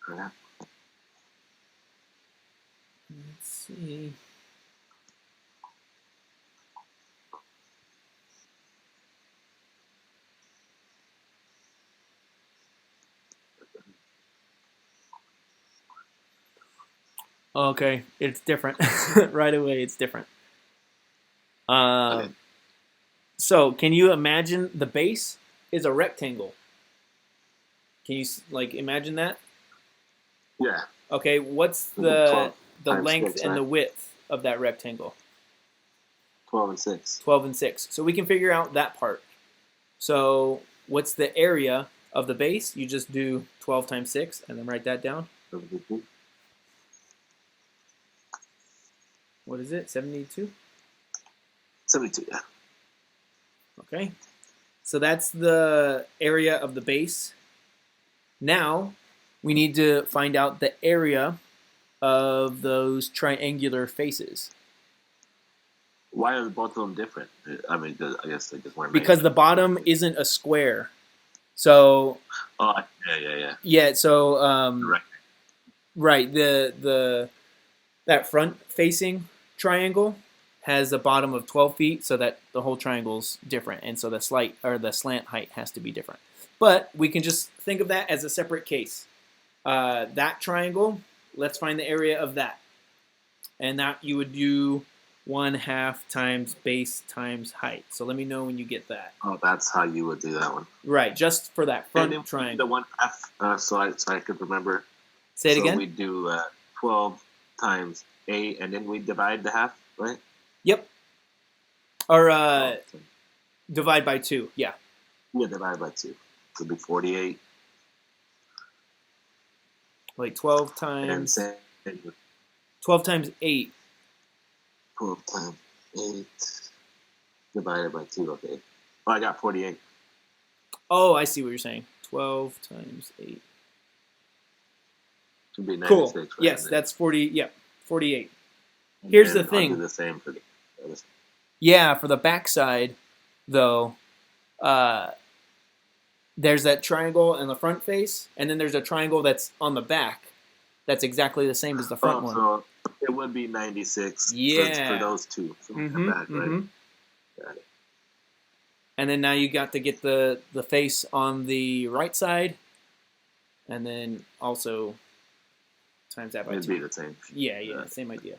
Crap. Let's see. Okay, it's different. Right away, it's different. Okay. So, can you imagine the base is a rectangle? Can you imagine that? Yeah. Okay, what's 12 the times length 6, and right? the width of that rectangle? 12 and 6. 12 and 6. So we can figure out that part. So what's the area of the base? You just do 12 times 6 and then write that down. What is it? 72? 72, yeah. Okay. So that's the area of the base. Now we need to find out the area of those triangular faces. Why are both of them different? I mean, I guess they just weren't Because made. the bottom isn't a square. So Oh, yeah. yeah, so Right. right, that front facing triangle has a bottom of 12 feet, so that the whole triangle's different, and so the slant height has to be different. But we can just think of that as a separate case. That triangle, let's find the area of that, and that you would do 1/2 times base times height. So let me know when you get that. Oh, that's how you would do that one. Right, just for that front and triangle. The 1/2, so I could remember. Say it again. So we do 12 times 8, and then we divide the half, right? Yep. Or divide by 2. Yeah. Yeah, divide by 2. So it'd be 48. Like 12 And times. say 12 times 8. 12 times 8 divided by 2. Okay. Oh, I got 48. Oh, I see what you're saying. 12 times 8. Should be 96. Cool. Right? Yes, that's 40. Yep, 48. And Here's the I'll thing. do the same for the other side. Yeah, for the backside, though, there's that triangle in the front face, and then there's a triangle that's on the back. That's exactly the same as the front one. So it would be 96 Yeah. for those two from the back, right? Got it. And then now you got to get the face on the right side, and then also times that by It'd 2. be the same. Yeah, same idea.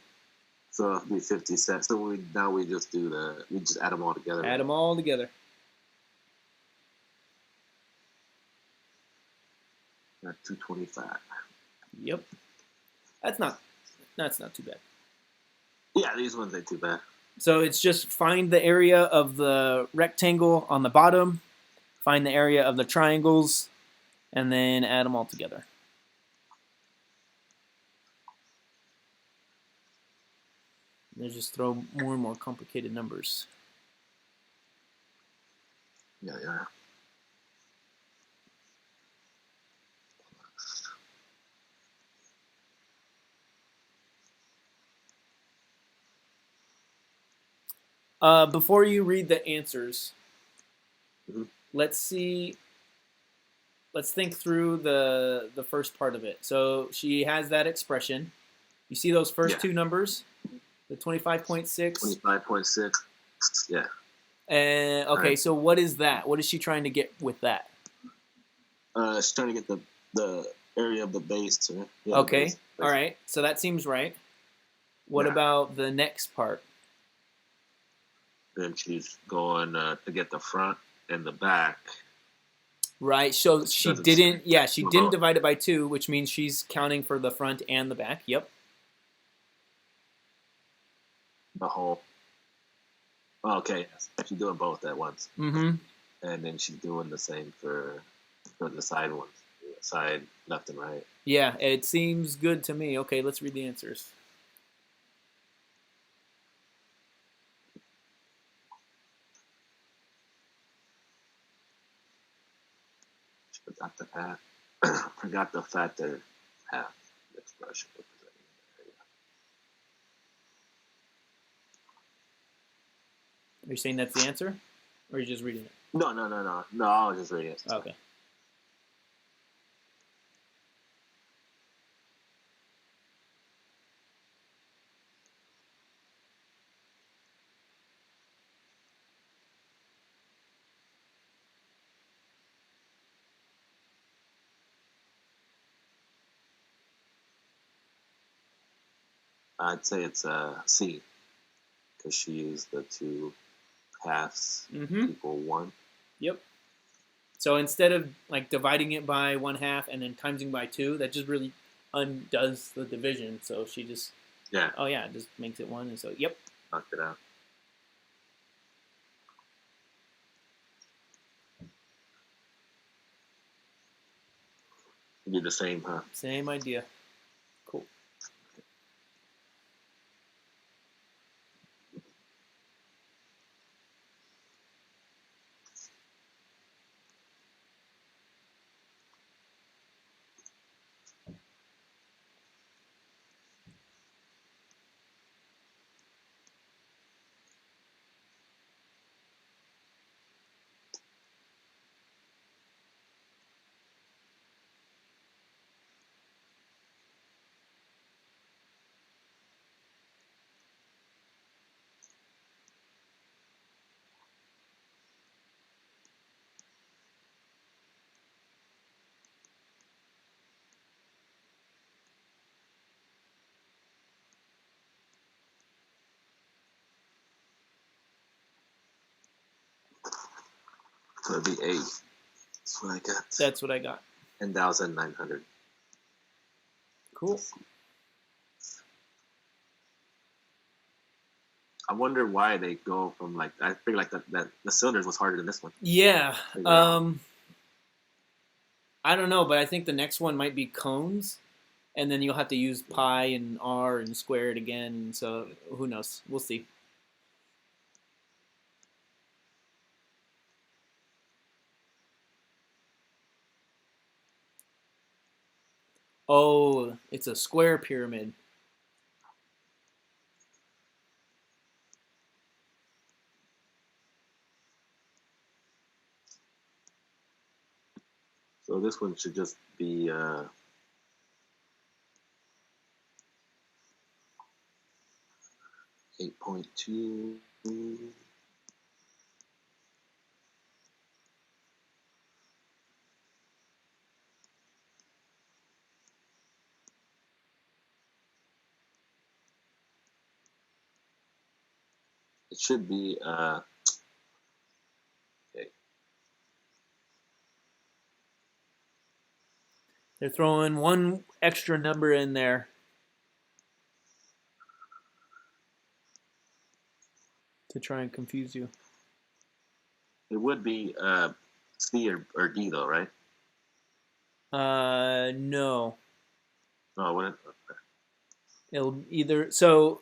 So it'd be 57. So we just add them all together. Add them all together. At 225. Yep. That's not too bad. Yeah, these ones ain't too bad. So it's just find the area of the rectangle on the bottom, find the area of the triangles, and then add them all together. They just throw more and more complicated numbers. Yeah. Before you read the answers, Mhm. let's see. Let's think through the first part of it. So she has that expression. You see those first Yeah. two numbers, the 25.6. 25.6. Yeah. And okay, Right. so what is that? What is she trying to get with that? She's trying to get the area of the base. Right? Yeah, Okay, base, all right. So that seems right. What Yeah. about the next part? Then she's going to get the front and the back. Right. So she Doesn't didn't. say. Yeah, she didn't Well, divide it by 2, which means she's counting for the front and the back. Yep. the whole. Oh, okay, she's doing both at once, Mm-hmm. and then she's doing the same for the side ones, side left and right. Yeah, it seems good to me. Okay, let's read the answers. She forgot the half. Forgot the factor half expression. Are you saying that's the answer, or are you just reading it? No. I was just reading it. Okay. I'd say it's a C because she used the two halves Mm-hmm. equal one. Yep. So instead of like dividing it by 1/2 and then timesing by 2, that just really undoes the division. So she just, Yeah, oh yeah, just makes it 1. And so, yep. knocked it out. Do the same, huh? Same idea. Cool. So it'd be 8. That's what I got. That's what I got. 10,900. Cool. I wonder why they go from like I feel like that the cylinders was harder than this one. Yeah. Figure out. I don't know, but I think the next one might be cones, and then you'll have to use pi and r and square it again. So who knows? We'll see. Oh, it's a square pyramid. So this one should just be 8.2. It should be okay. They're throwing one extra number in there. to try and confuse you. It would be C or D though, right? No. No, it wouldn't. It'll either so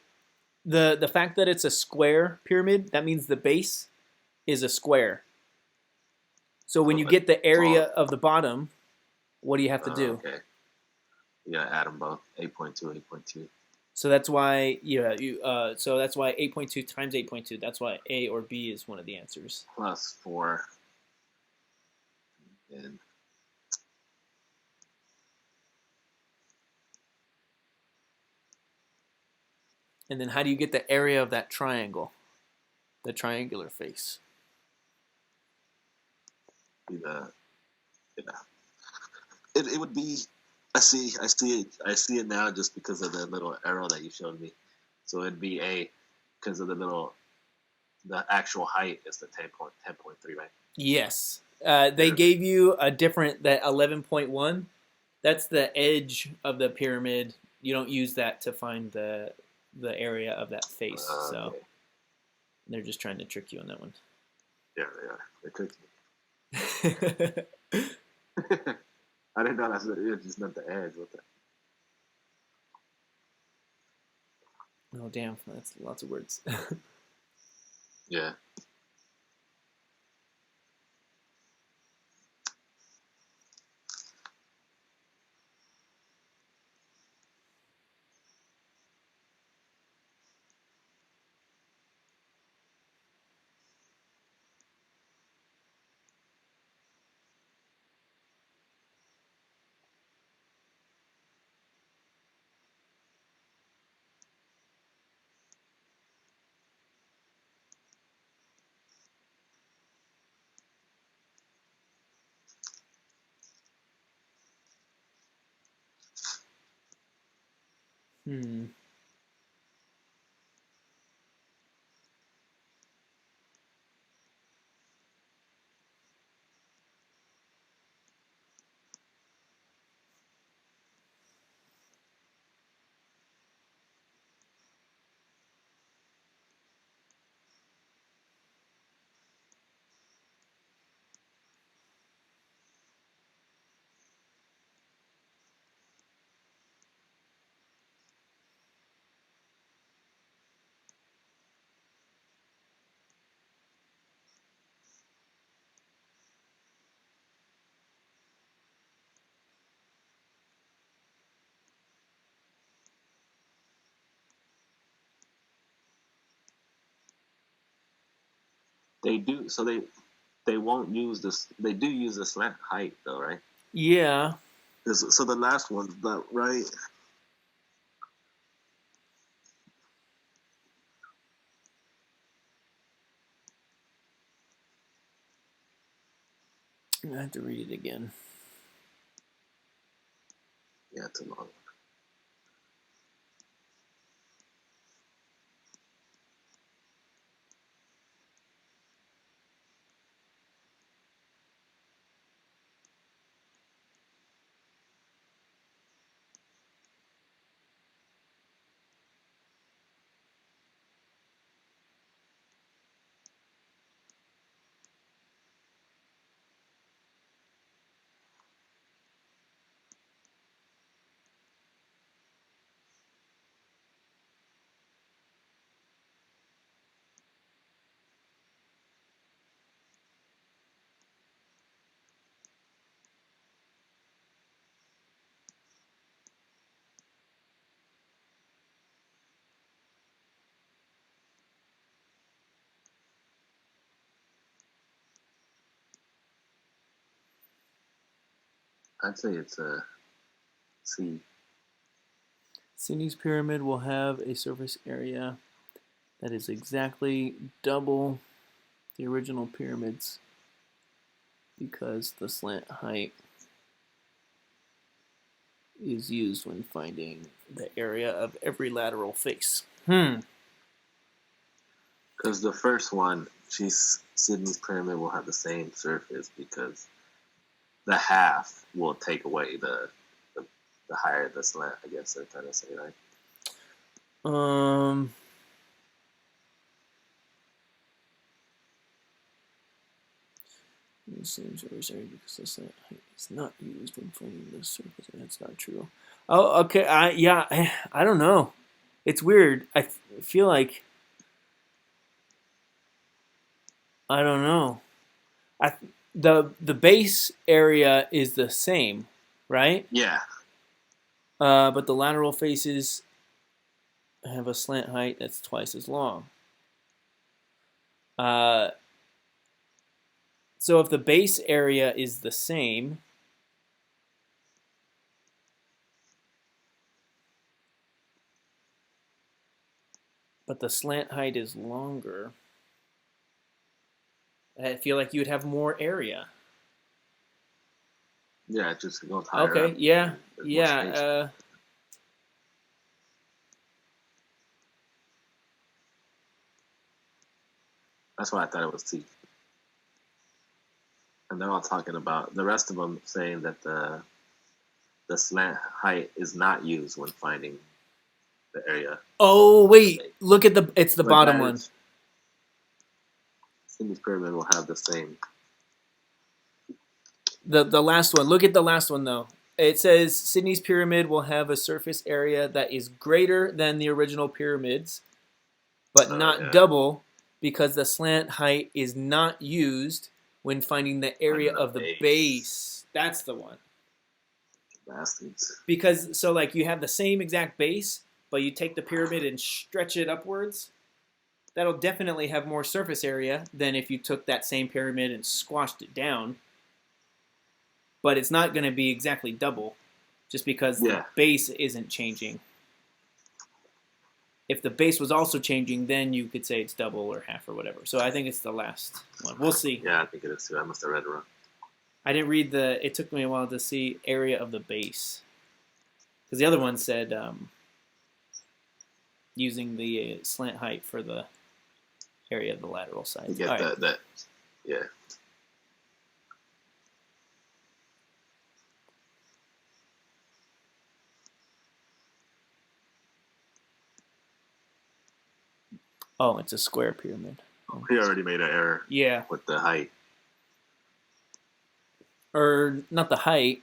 the fact that it's a square pyramid, that means the base is a square. So when you get the area of the bottom, what do you have to do? Okay. Yeah, add them both. 8.2, 8.2. So that's why so that's why 8.2 times 8.2. That's why A or B is one of the answers. Plus 4. And And then how do you get the area of that triangle? The triangular face. yeah. It would be. I see it now just because of the little arrow that you showed me. So it'd be A because of the actual height is the 10.3, right? Yes. They gave you a different, that 11.1. That's the edge of the pyramid. You don't use that to find the area of that face. So Okay. they're just trying to trick you on that one. Yeah, they are. They're cooking. I didn't know that's it just meant the edge. What the? Oh, damn. That's lots of words. Yeah. Hmm. They do. So they won't use this. They do use the slant height though, right? Yeah. So the last one's that right? I have to read it again. Yeah, it's a long one. I'd say it's a C. Cindy's pyramid will have a surface area that is exactly double the original pyramids because the slant height is used when finding the area of every lateral face. Because the first one, Sydney's pyramid will have the same surface because the half will take away the higher the slant. I guess they're trying to say, right? The same surface area because the slant height is not used when finding the surface. That's not true. Oh, okay. I don't know. It's weird. I feel like I don't know. I the base area is the same, right? Yeah. But the lateral faces have a slant height that's twice as long. Uh, so if the base area is the same, but the slant height is longer, I feel like you would have more area. Yeah, it just goes higher Okay, up. yeah, There's more yeah. space. That's why I thought it was T. And they're all talking about the rest of them saying that the slant height is not used when finding the area. Oh wait, look at it's the But bottom one. Sydney's pyramid will have the same. The last one. Look at the last one though. It says Sydney's pyramid will have a surface area that is greater than the original pyramids, but not double because the slant height is not used when finding the area of the base. That's the one. Bastards. Because so like you have the same exact base, but you take the pyramid and stretch it upwards. That'll definitely have more surface area than if you took that same pyramid and squashed it down. But it's not going to be exactly double just because the base isn't changing. If the base was also changing, then you could say it's double or half or whatever. So I think it's the last one. We'll see. Yeah, I think it is too. I must have read it wrong. I didn't read it took me a while to see area of the base. Because the other one said using the slant height for the area of the lateral side. You get that. Yeah. Oh, it's a square pyramid. He already made an error. Yeah. With the height. Or not the height.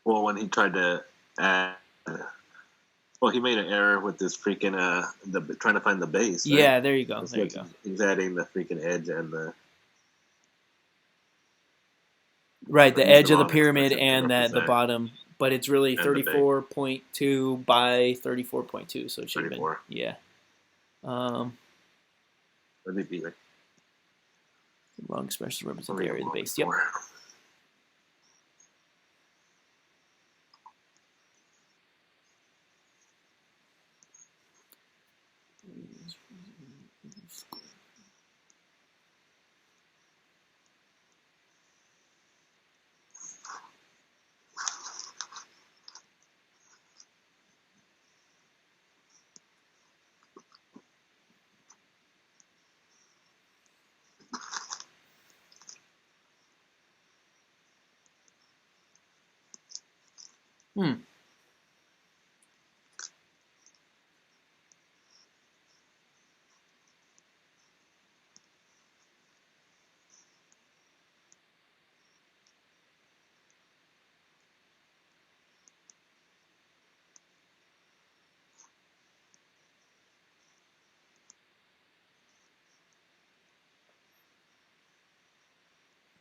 Well, when he tried to add, he made an error with this freaking trying to find the base. Right? Yeah, there you go. There you go. He's adding the freaking edge and the. Right, the edge of the pyramid and the bottom, but it's really 34.2 by 34.2, so it should have been. Yeah. Let me be like. Wrong expression to represent the area of the base. Yep.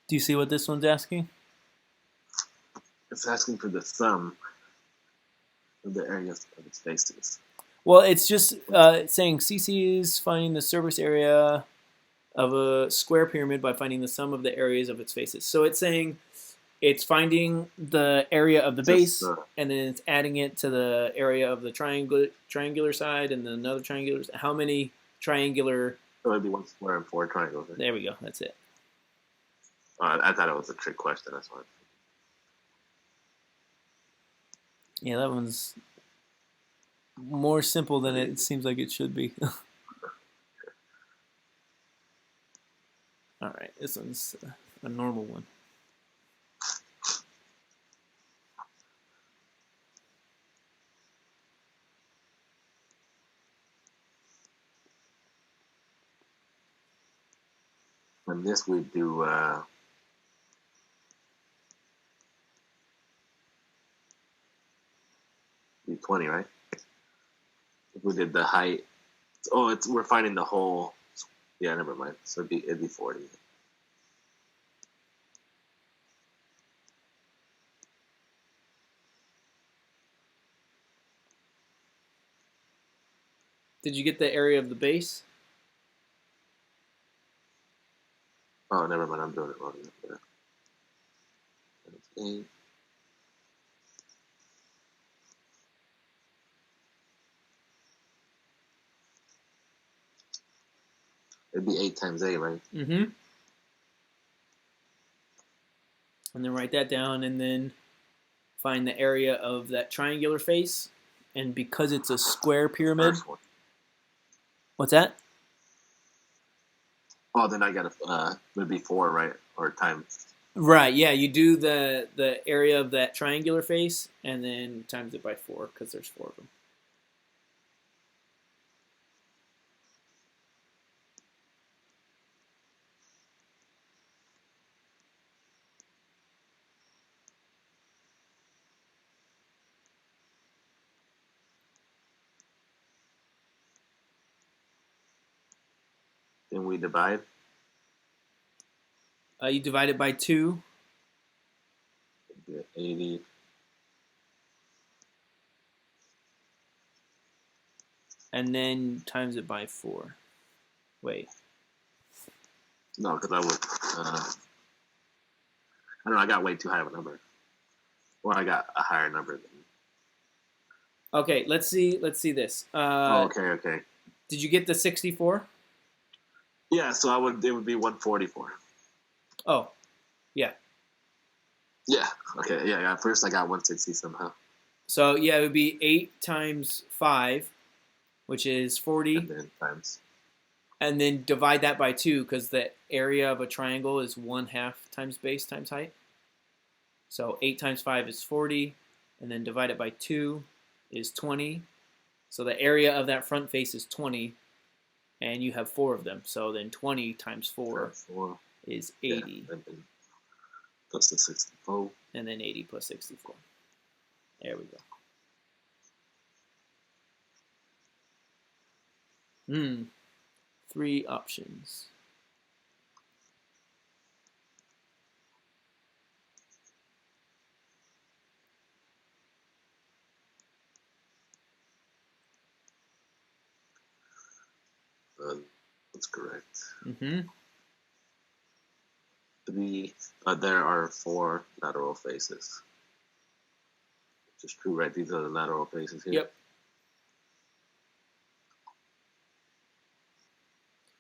Do you see what this one's asking? It's asking for the sum of the areas of its faces. Well, it's just saying CC is finding the surface area of a square pyramid by finding the sum of the areas of its faces. So it's saying it's finding the area of the base, and then it's adding it to the area of the triangular side, and then another triangular. How many triangular? So it'd be 1 square and 4 triangles. Right? There we go. That's it. I thought it was a trick question. That's why. Yeah, that one's more simple than it seems like it should be. All right, this one's a normal one. And this we do. Be 20, right? If we did the height. Oh, we're finding the whole. Yeah, never mind. So it'd be 40. Did you get the area of the base? Oh, never mind. I'm doing it wrong. Yeah. It'd be 8 times 8, right? Mm-hmm. And then write that down, and then find the area of that triangular face. And because it's a square pyramid, First one. what's that? Oh, then I gotta would be 4, right? Or times. Right. Yeah, you do the area of that triangular face, and then times it by 4 because there's 4 of them. Then we divide. You divide it by 2. Get 80. And then times it by 4. Wait. No, because I would. I don't know. I got way too high of a number. Or I got a higher number than. Okay, let's see this. Okay. Did you get the 64? Yeah, so it would be 144. Oh, yeah. Yeah. Okay. Yeah. First, I got 160 somehow. So yeah, it would be 8 times 5, which is 40. And then times. And then divide that by 2 because the area of a triangle is 1/2 times base times height. So 8 times 5 is 40, and then divide it by 2 is 20. So the area of that front face is 20, and you have 4 of them. So then 20 times 4 is 80. Yeah, and then plus the 64. And then 80 plus 64. There we go. 3 options. That's correct. Mm-hmm. 3. There are 4 lateral faces. Which is true, right? These are the lateral faces here. Yep.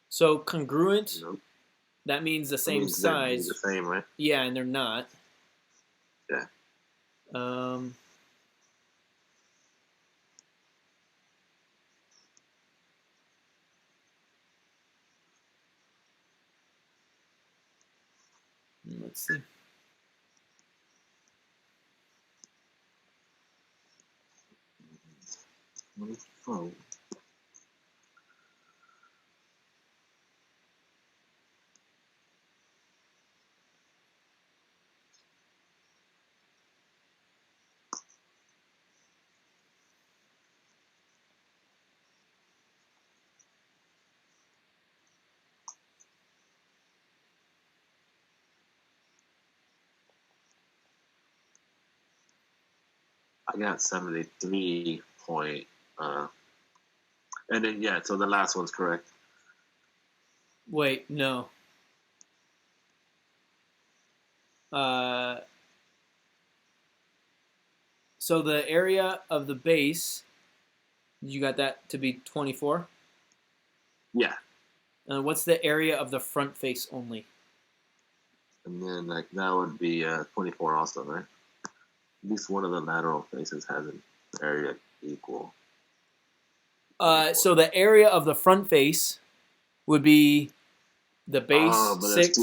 So congruent, Nope. that means the same means they're size. the same, right? Yeah, and they're not. Yeah. Let's see. Oh. I got 73 point. And then yeah, so the last one's correct. Wait, no. So the area of the base, you got that to be 24? Yeah. What's the area of the front face only? And then like that would be 24 also, right? At least one of the lateral faces has an area equal. So the area of the front face would be the base 6.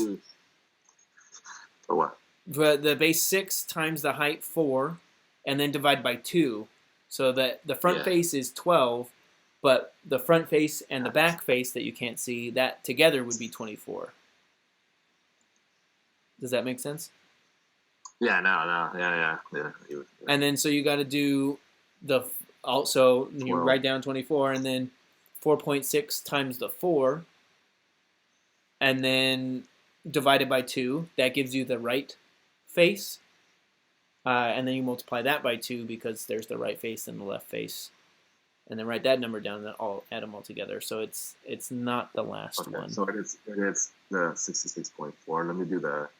Or what? The base 6 times the height 4, and then divide by 2. So that the front face is 12, but the front face and the back face that you can't see, that together would be 24. Does that make sense? Yeah, no, yeah. And then so you got to do also you 12. write down 24 and then 4.6 times the 4 and then divided by 2. That gives you the right face. And then you multiply that by 2 because there's the right face and the left face. And then write that number down and then add them all together. So it's not the last one. So it is the 66.4. Let me do the...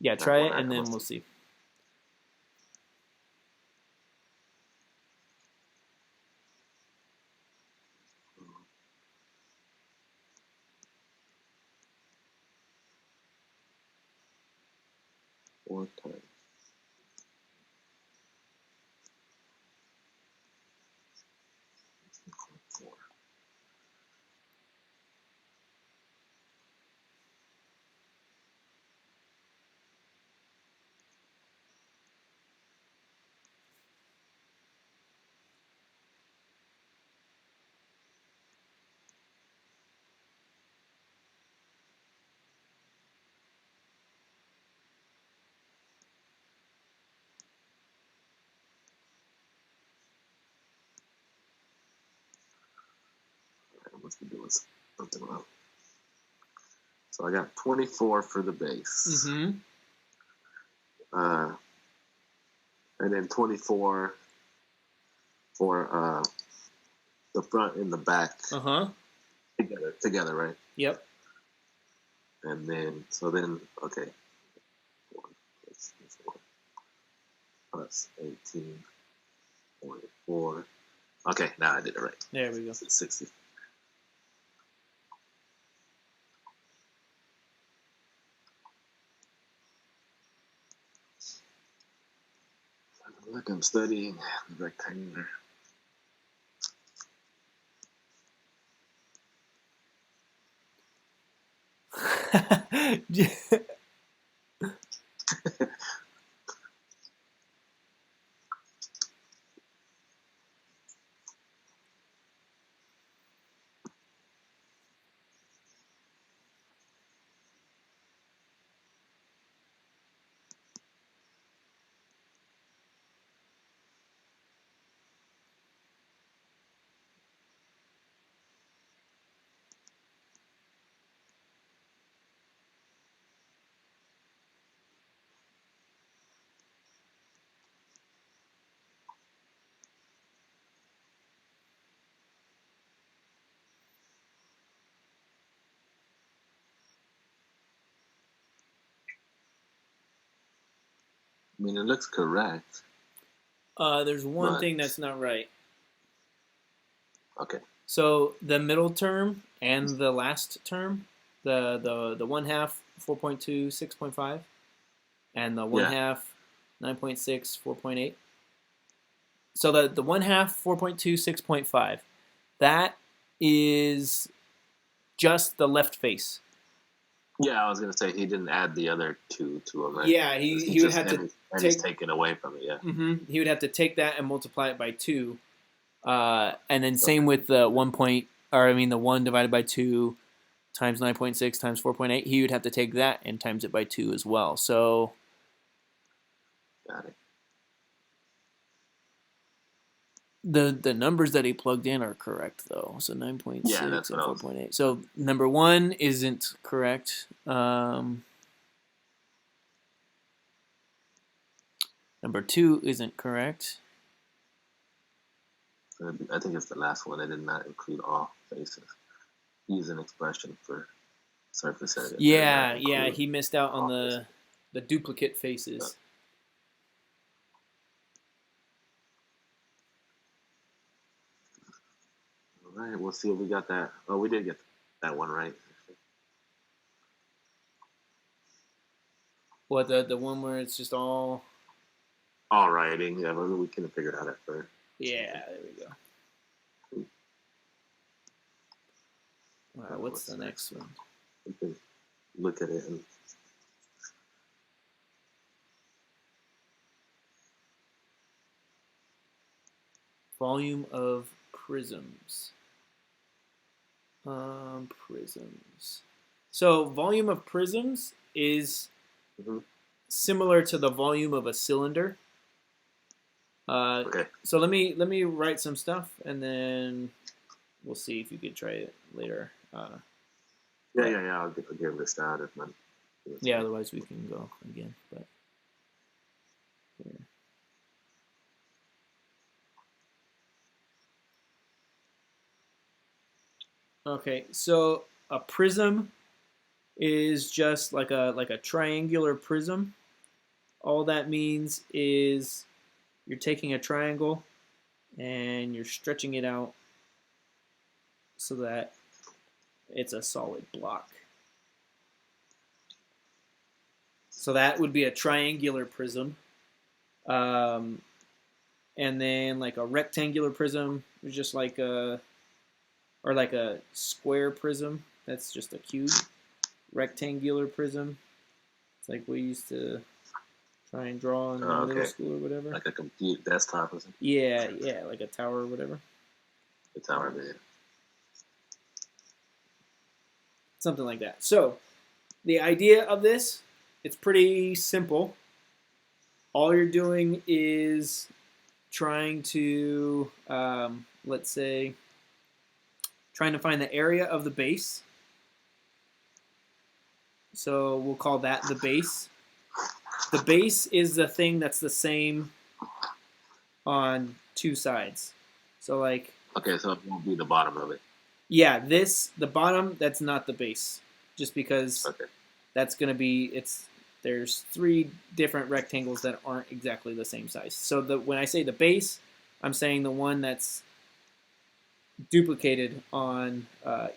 Yeah, try it and then we'll see. Four times. Four. I must be doing something wrong. So I got 24 for the base. Mm-hmm. And then 24 for the front and the back. Together, right? Yep. And then, okay. 4 plus 18.4. Okay, now I did it right. There we go. 60. Look, I'm studying the rectangular. I mean, it looks correct. There's one thing that's not right. Okay. So the middle term and the last term, the 1/2 4.2 6.5, and the 1/2 9.6 4.8. So the 1/2 4.2 6.5, that is just the left face. Yeah, I was gonna say he didn't add the other 2 to him. Right? Yeah, he would have to and he's taken away from it. Yeah. Mm-hmm. He would have to take that and multiply it by 2, and then same with the 1 divided by 2 times 9.6 times 4.8. He would have to take that and times it by 2 as well. So got it. The numbers that he plugged in are correct though. So 9.6 and 4.8. So number 1 isn't correct. Number 2 isn't correct. I think it's the last one. I did not include all faces. Use an expression for surface area. Yeah, he missed out on the duplicate faces. All right, we'll see if we got that. Oh, we did get that one right. What, the one where it's just all writing? Yeah, we can figure it out at first. Yeah, there we go. All right, what's the next one? We can look at it and volume of prisms. Prisms. So volume of prisms is Mm-hmm. similar to the volume of a cylinder. Okay. So let me write some stuff, and then we'll see if you could try it later. Yeah. I'll give this out if not. Yeah, otherwise we can go again. But here. Okay, so a prism is just like a triangular prism. All that means is you're taking a triangle and you're stretching it out so that it's a solid block. So that would be a triangular prism. Um, and then like a rectangular prism is just like a square prism. That's just a cube. Rectangular prism. It's like we used to try and draw in middle school or whatever. Like a compute desktop or something? Yeah, like a tower or whatever. A tower, man. Something like that. So, the idea of this, it's pretty simple. All you're doing is trying to, let's say, trying to find the area of the base. So we'll call that the base. The base is the thing that's the same on two sides. So like, okay, so it won't be the bottom of it. Yeah, the bottom, that's not the base, just because that's going to be there's three different rectangles that aren't exactly the same size. So when I say the base, I'm saying the one that's duplicated on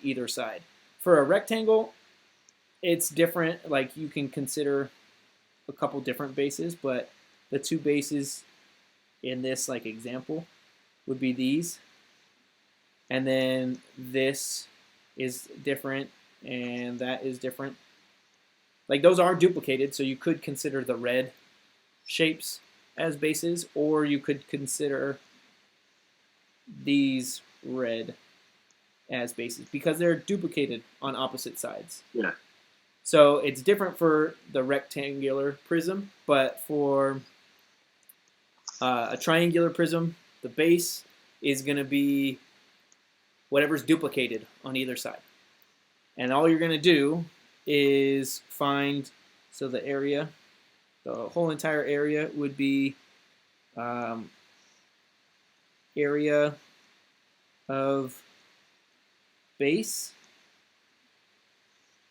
either side. For a rectangle, it's different. Like you can consider a couple different bases, but the two bases in this like example would be these, and then this is different, and that is different. Like those are duplicated, so you could consider the red shapes as bases, or you could consider these red as bases because they're duplicated on opposite sides. Yeah. So it's different for the rectangular prism, but for a triangular prism, the base is going to be whatever's duplicated on either side. And all you're going to do is find, so the area, the whole entire area would be area of base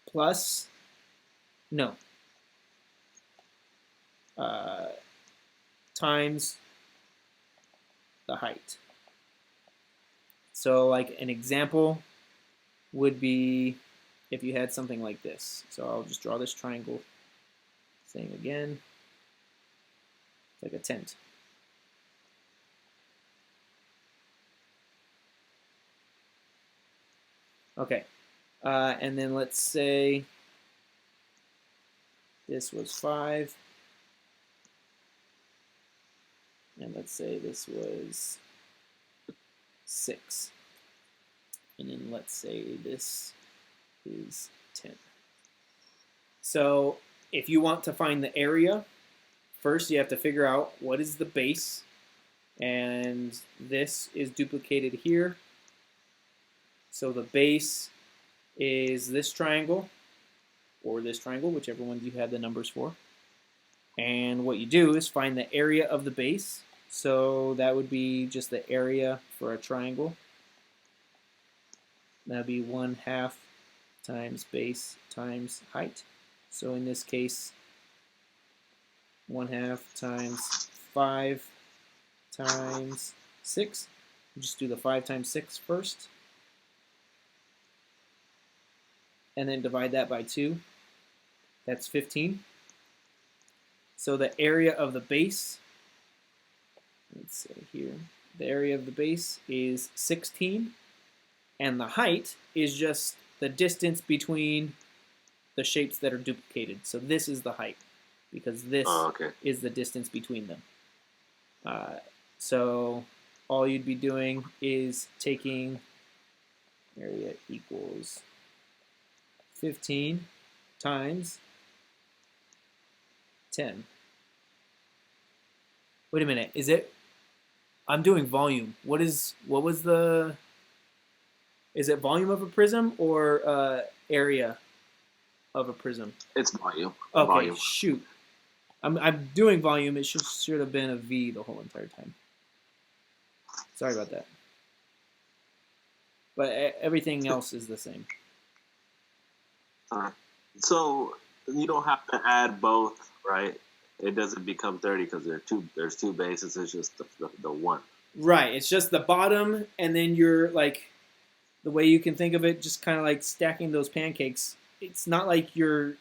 plus, no, times the height. So like an example would be if you had something like this. So I'll just draw this triangle. Same again. It's like a tent. Okay. And then let's say this was 5. And let's say this was 6. And then let's say this is 10. So if you want to find the area, first you have to figure out what is the base. And this is duplicated here. So the base is this triangle, or this triangle, whichever one you have the numbers for. And what you do is find the area of the base. So that would be just the area for a triangle. That would be 1/2 times base times height. So in this case, 1/2 times 5 times 6. We'll just do the 5 times 6 first. And then divide that by 2. That's 15. So the area of the base, let's say here, the area of the base is 16. And the height is just the distance between the shapes that are duplicated. So this is the height, because this is the distance between them. So all you'd be doing is taking area equals 15 times 10. Wait a minute. Is it? I'm doing volume. What was the? Is it volume of a prism or area of a prism? It's volume. Okay, Volume. shoot. I'm doing volume. It should have been a V the whole entire time. Sorry about that. But everything else is the same. So you don't have to add both, right? It doesn't become 30 because there's two bases. It's just the one. Right. It's just the bottom, and then you're like, the way you can think of it, just kind of like stacking those pancakes. It's not like you're.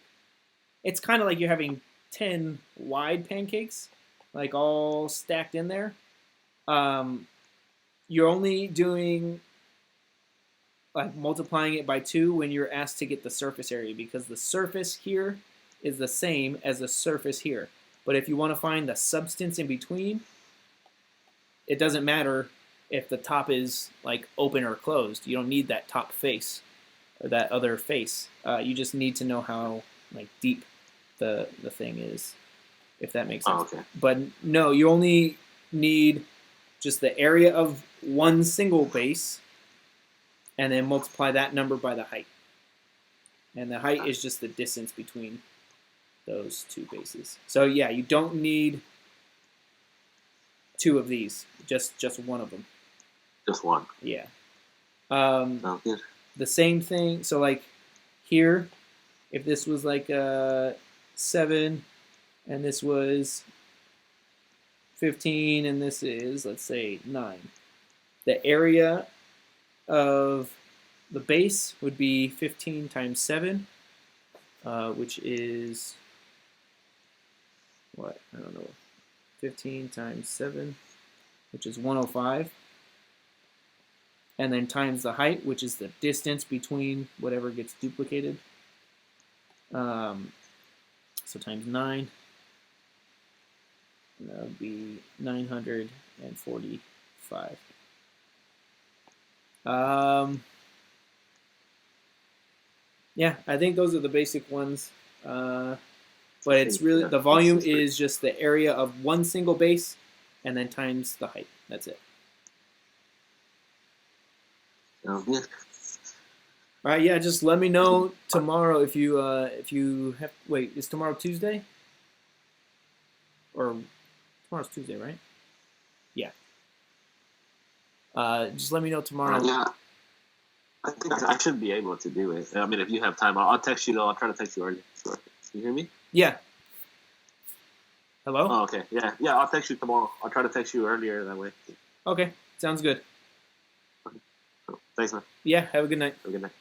It's kind of like you're having 10 wide pancakes, like all stacked in there. You're only doing like multiplying it by 2 when you're asked to get the surface area, because the surface here is the same as the surface here. But if you want to find the substance in between, it doesn't matter if the top is like open or closed. You don't need that top face or that other face. You just need to know how like deep the thing is, if that makes sense. Oh, okay. But no, you only need just the area of one single base, and then multiply that number by the height. And the height is just the distance between those two bases. So yeah, you don't need 2 of these, just one of them. Just one. Yeah. Sounds good. The same thing. So like here, if this was like 7, and this was 15, and this is, let's say, 9. The area of the base would be 15 times 7, which is what? I don't know. 15 times 7, which is 105. And then times the height, which is the distance between whatever gets duplicated. So times 9. And that would be 945. Yeah, I think those are the basic ones. But it's really, the volume is just the area of one single base, and then times the height. That's it. Sounds good. All right, yeah. Just let me know tomorrow if you have. Wait, is tomorrow Tuesday? Or tomorrow's Tuesday, right? Yeah. Just let me know tomorrow. Yeah. I think I should be able to do it. I mean, if you have time, I'll text you though. I'll try to text you early. Sure. You hear me? Yeah. Hello? Oh, okay. Yeah. I'll text you tomorrow. I'll try to text you earlier that way. Okay, sounds good. Thanks, man. Yeah, have a good night. Have a good night.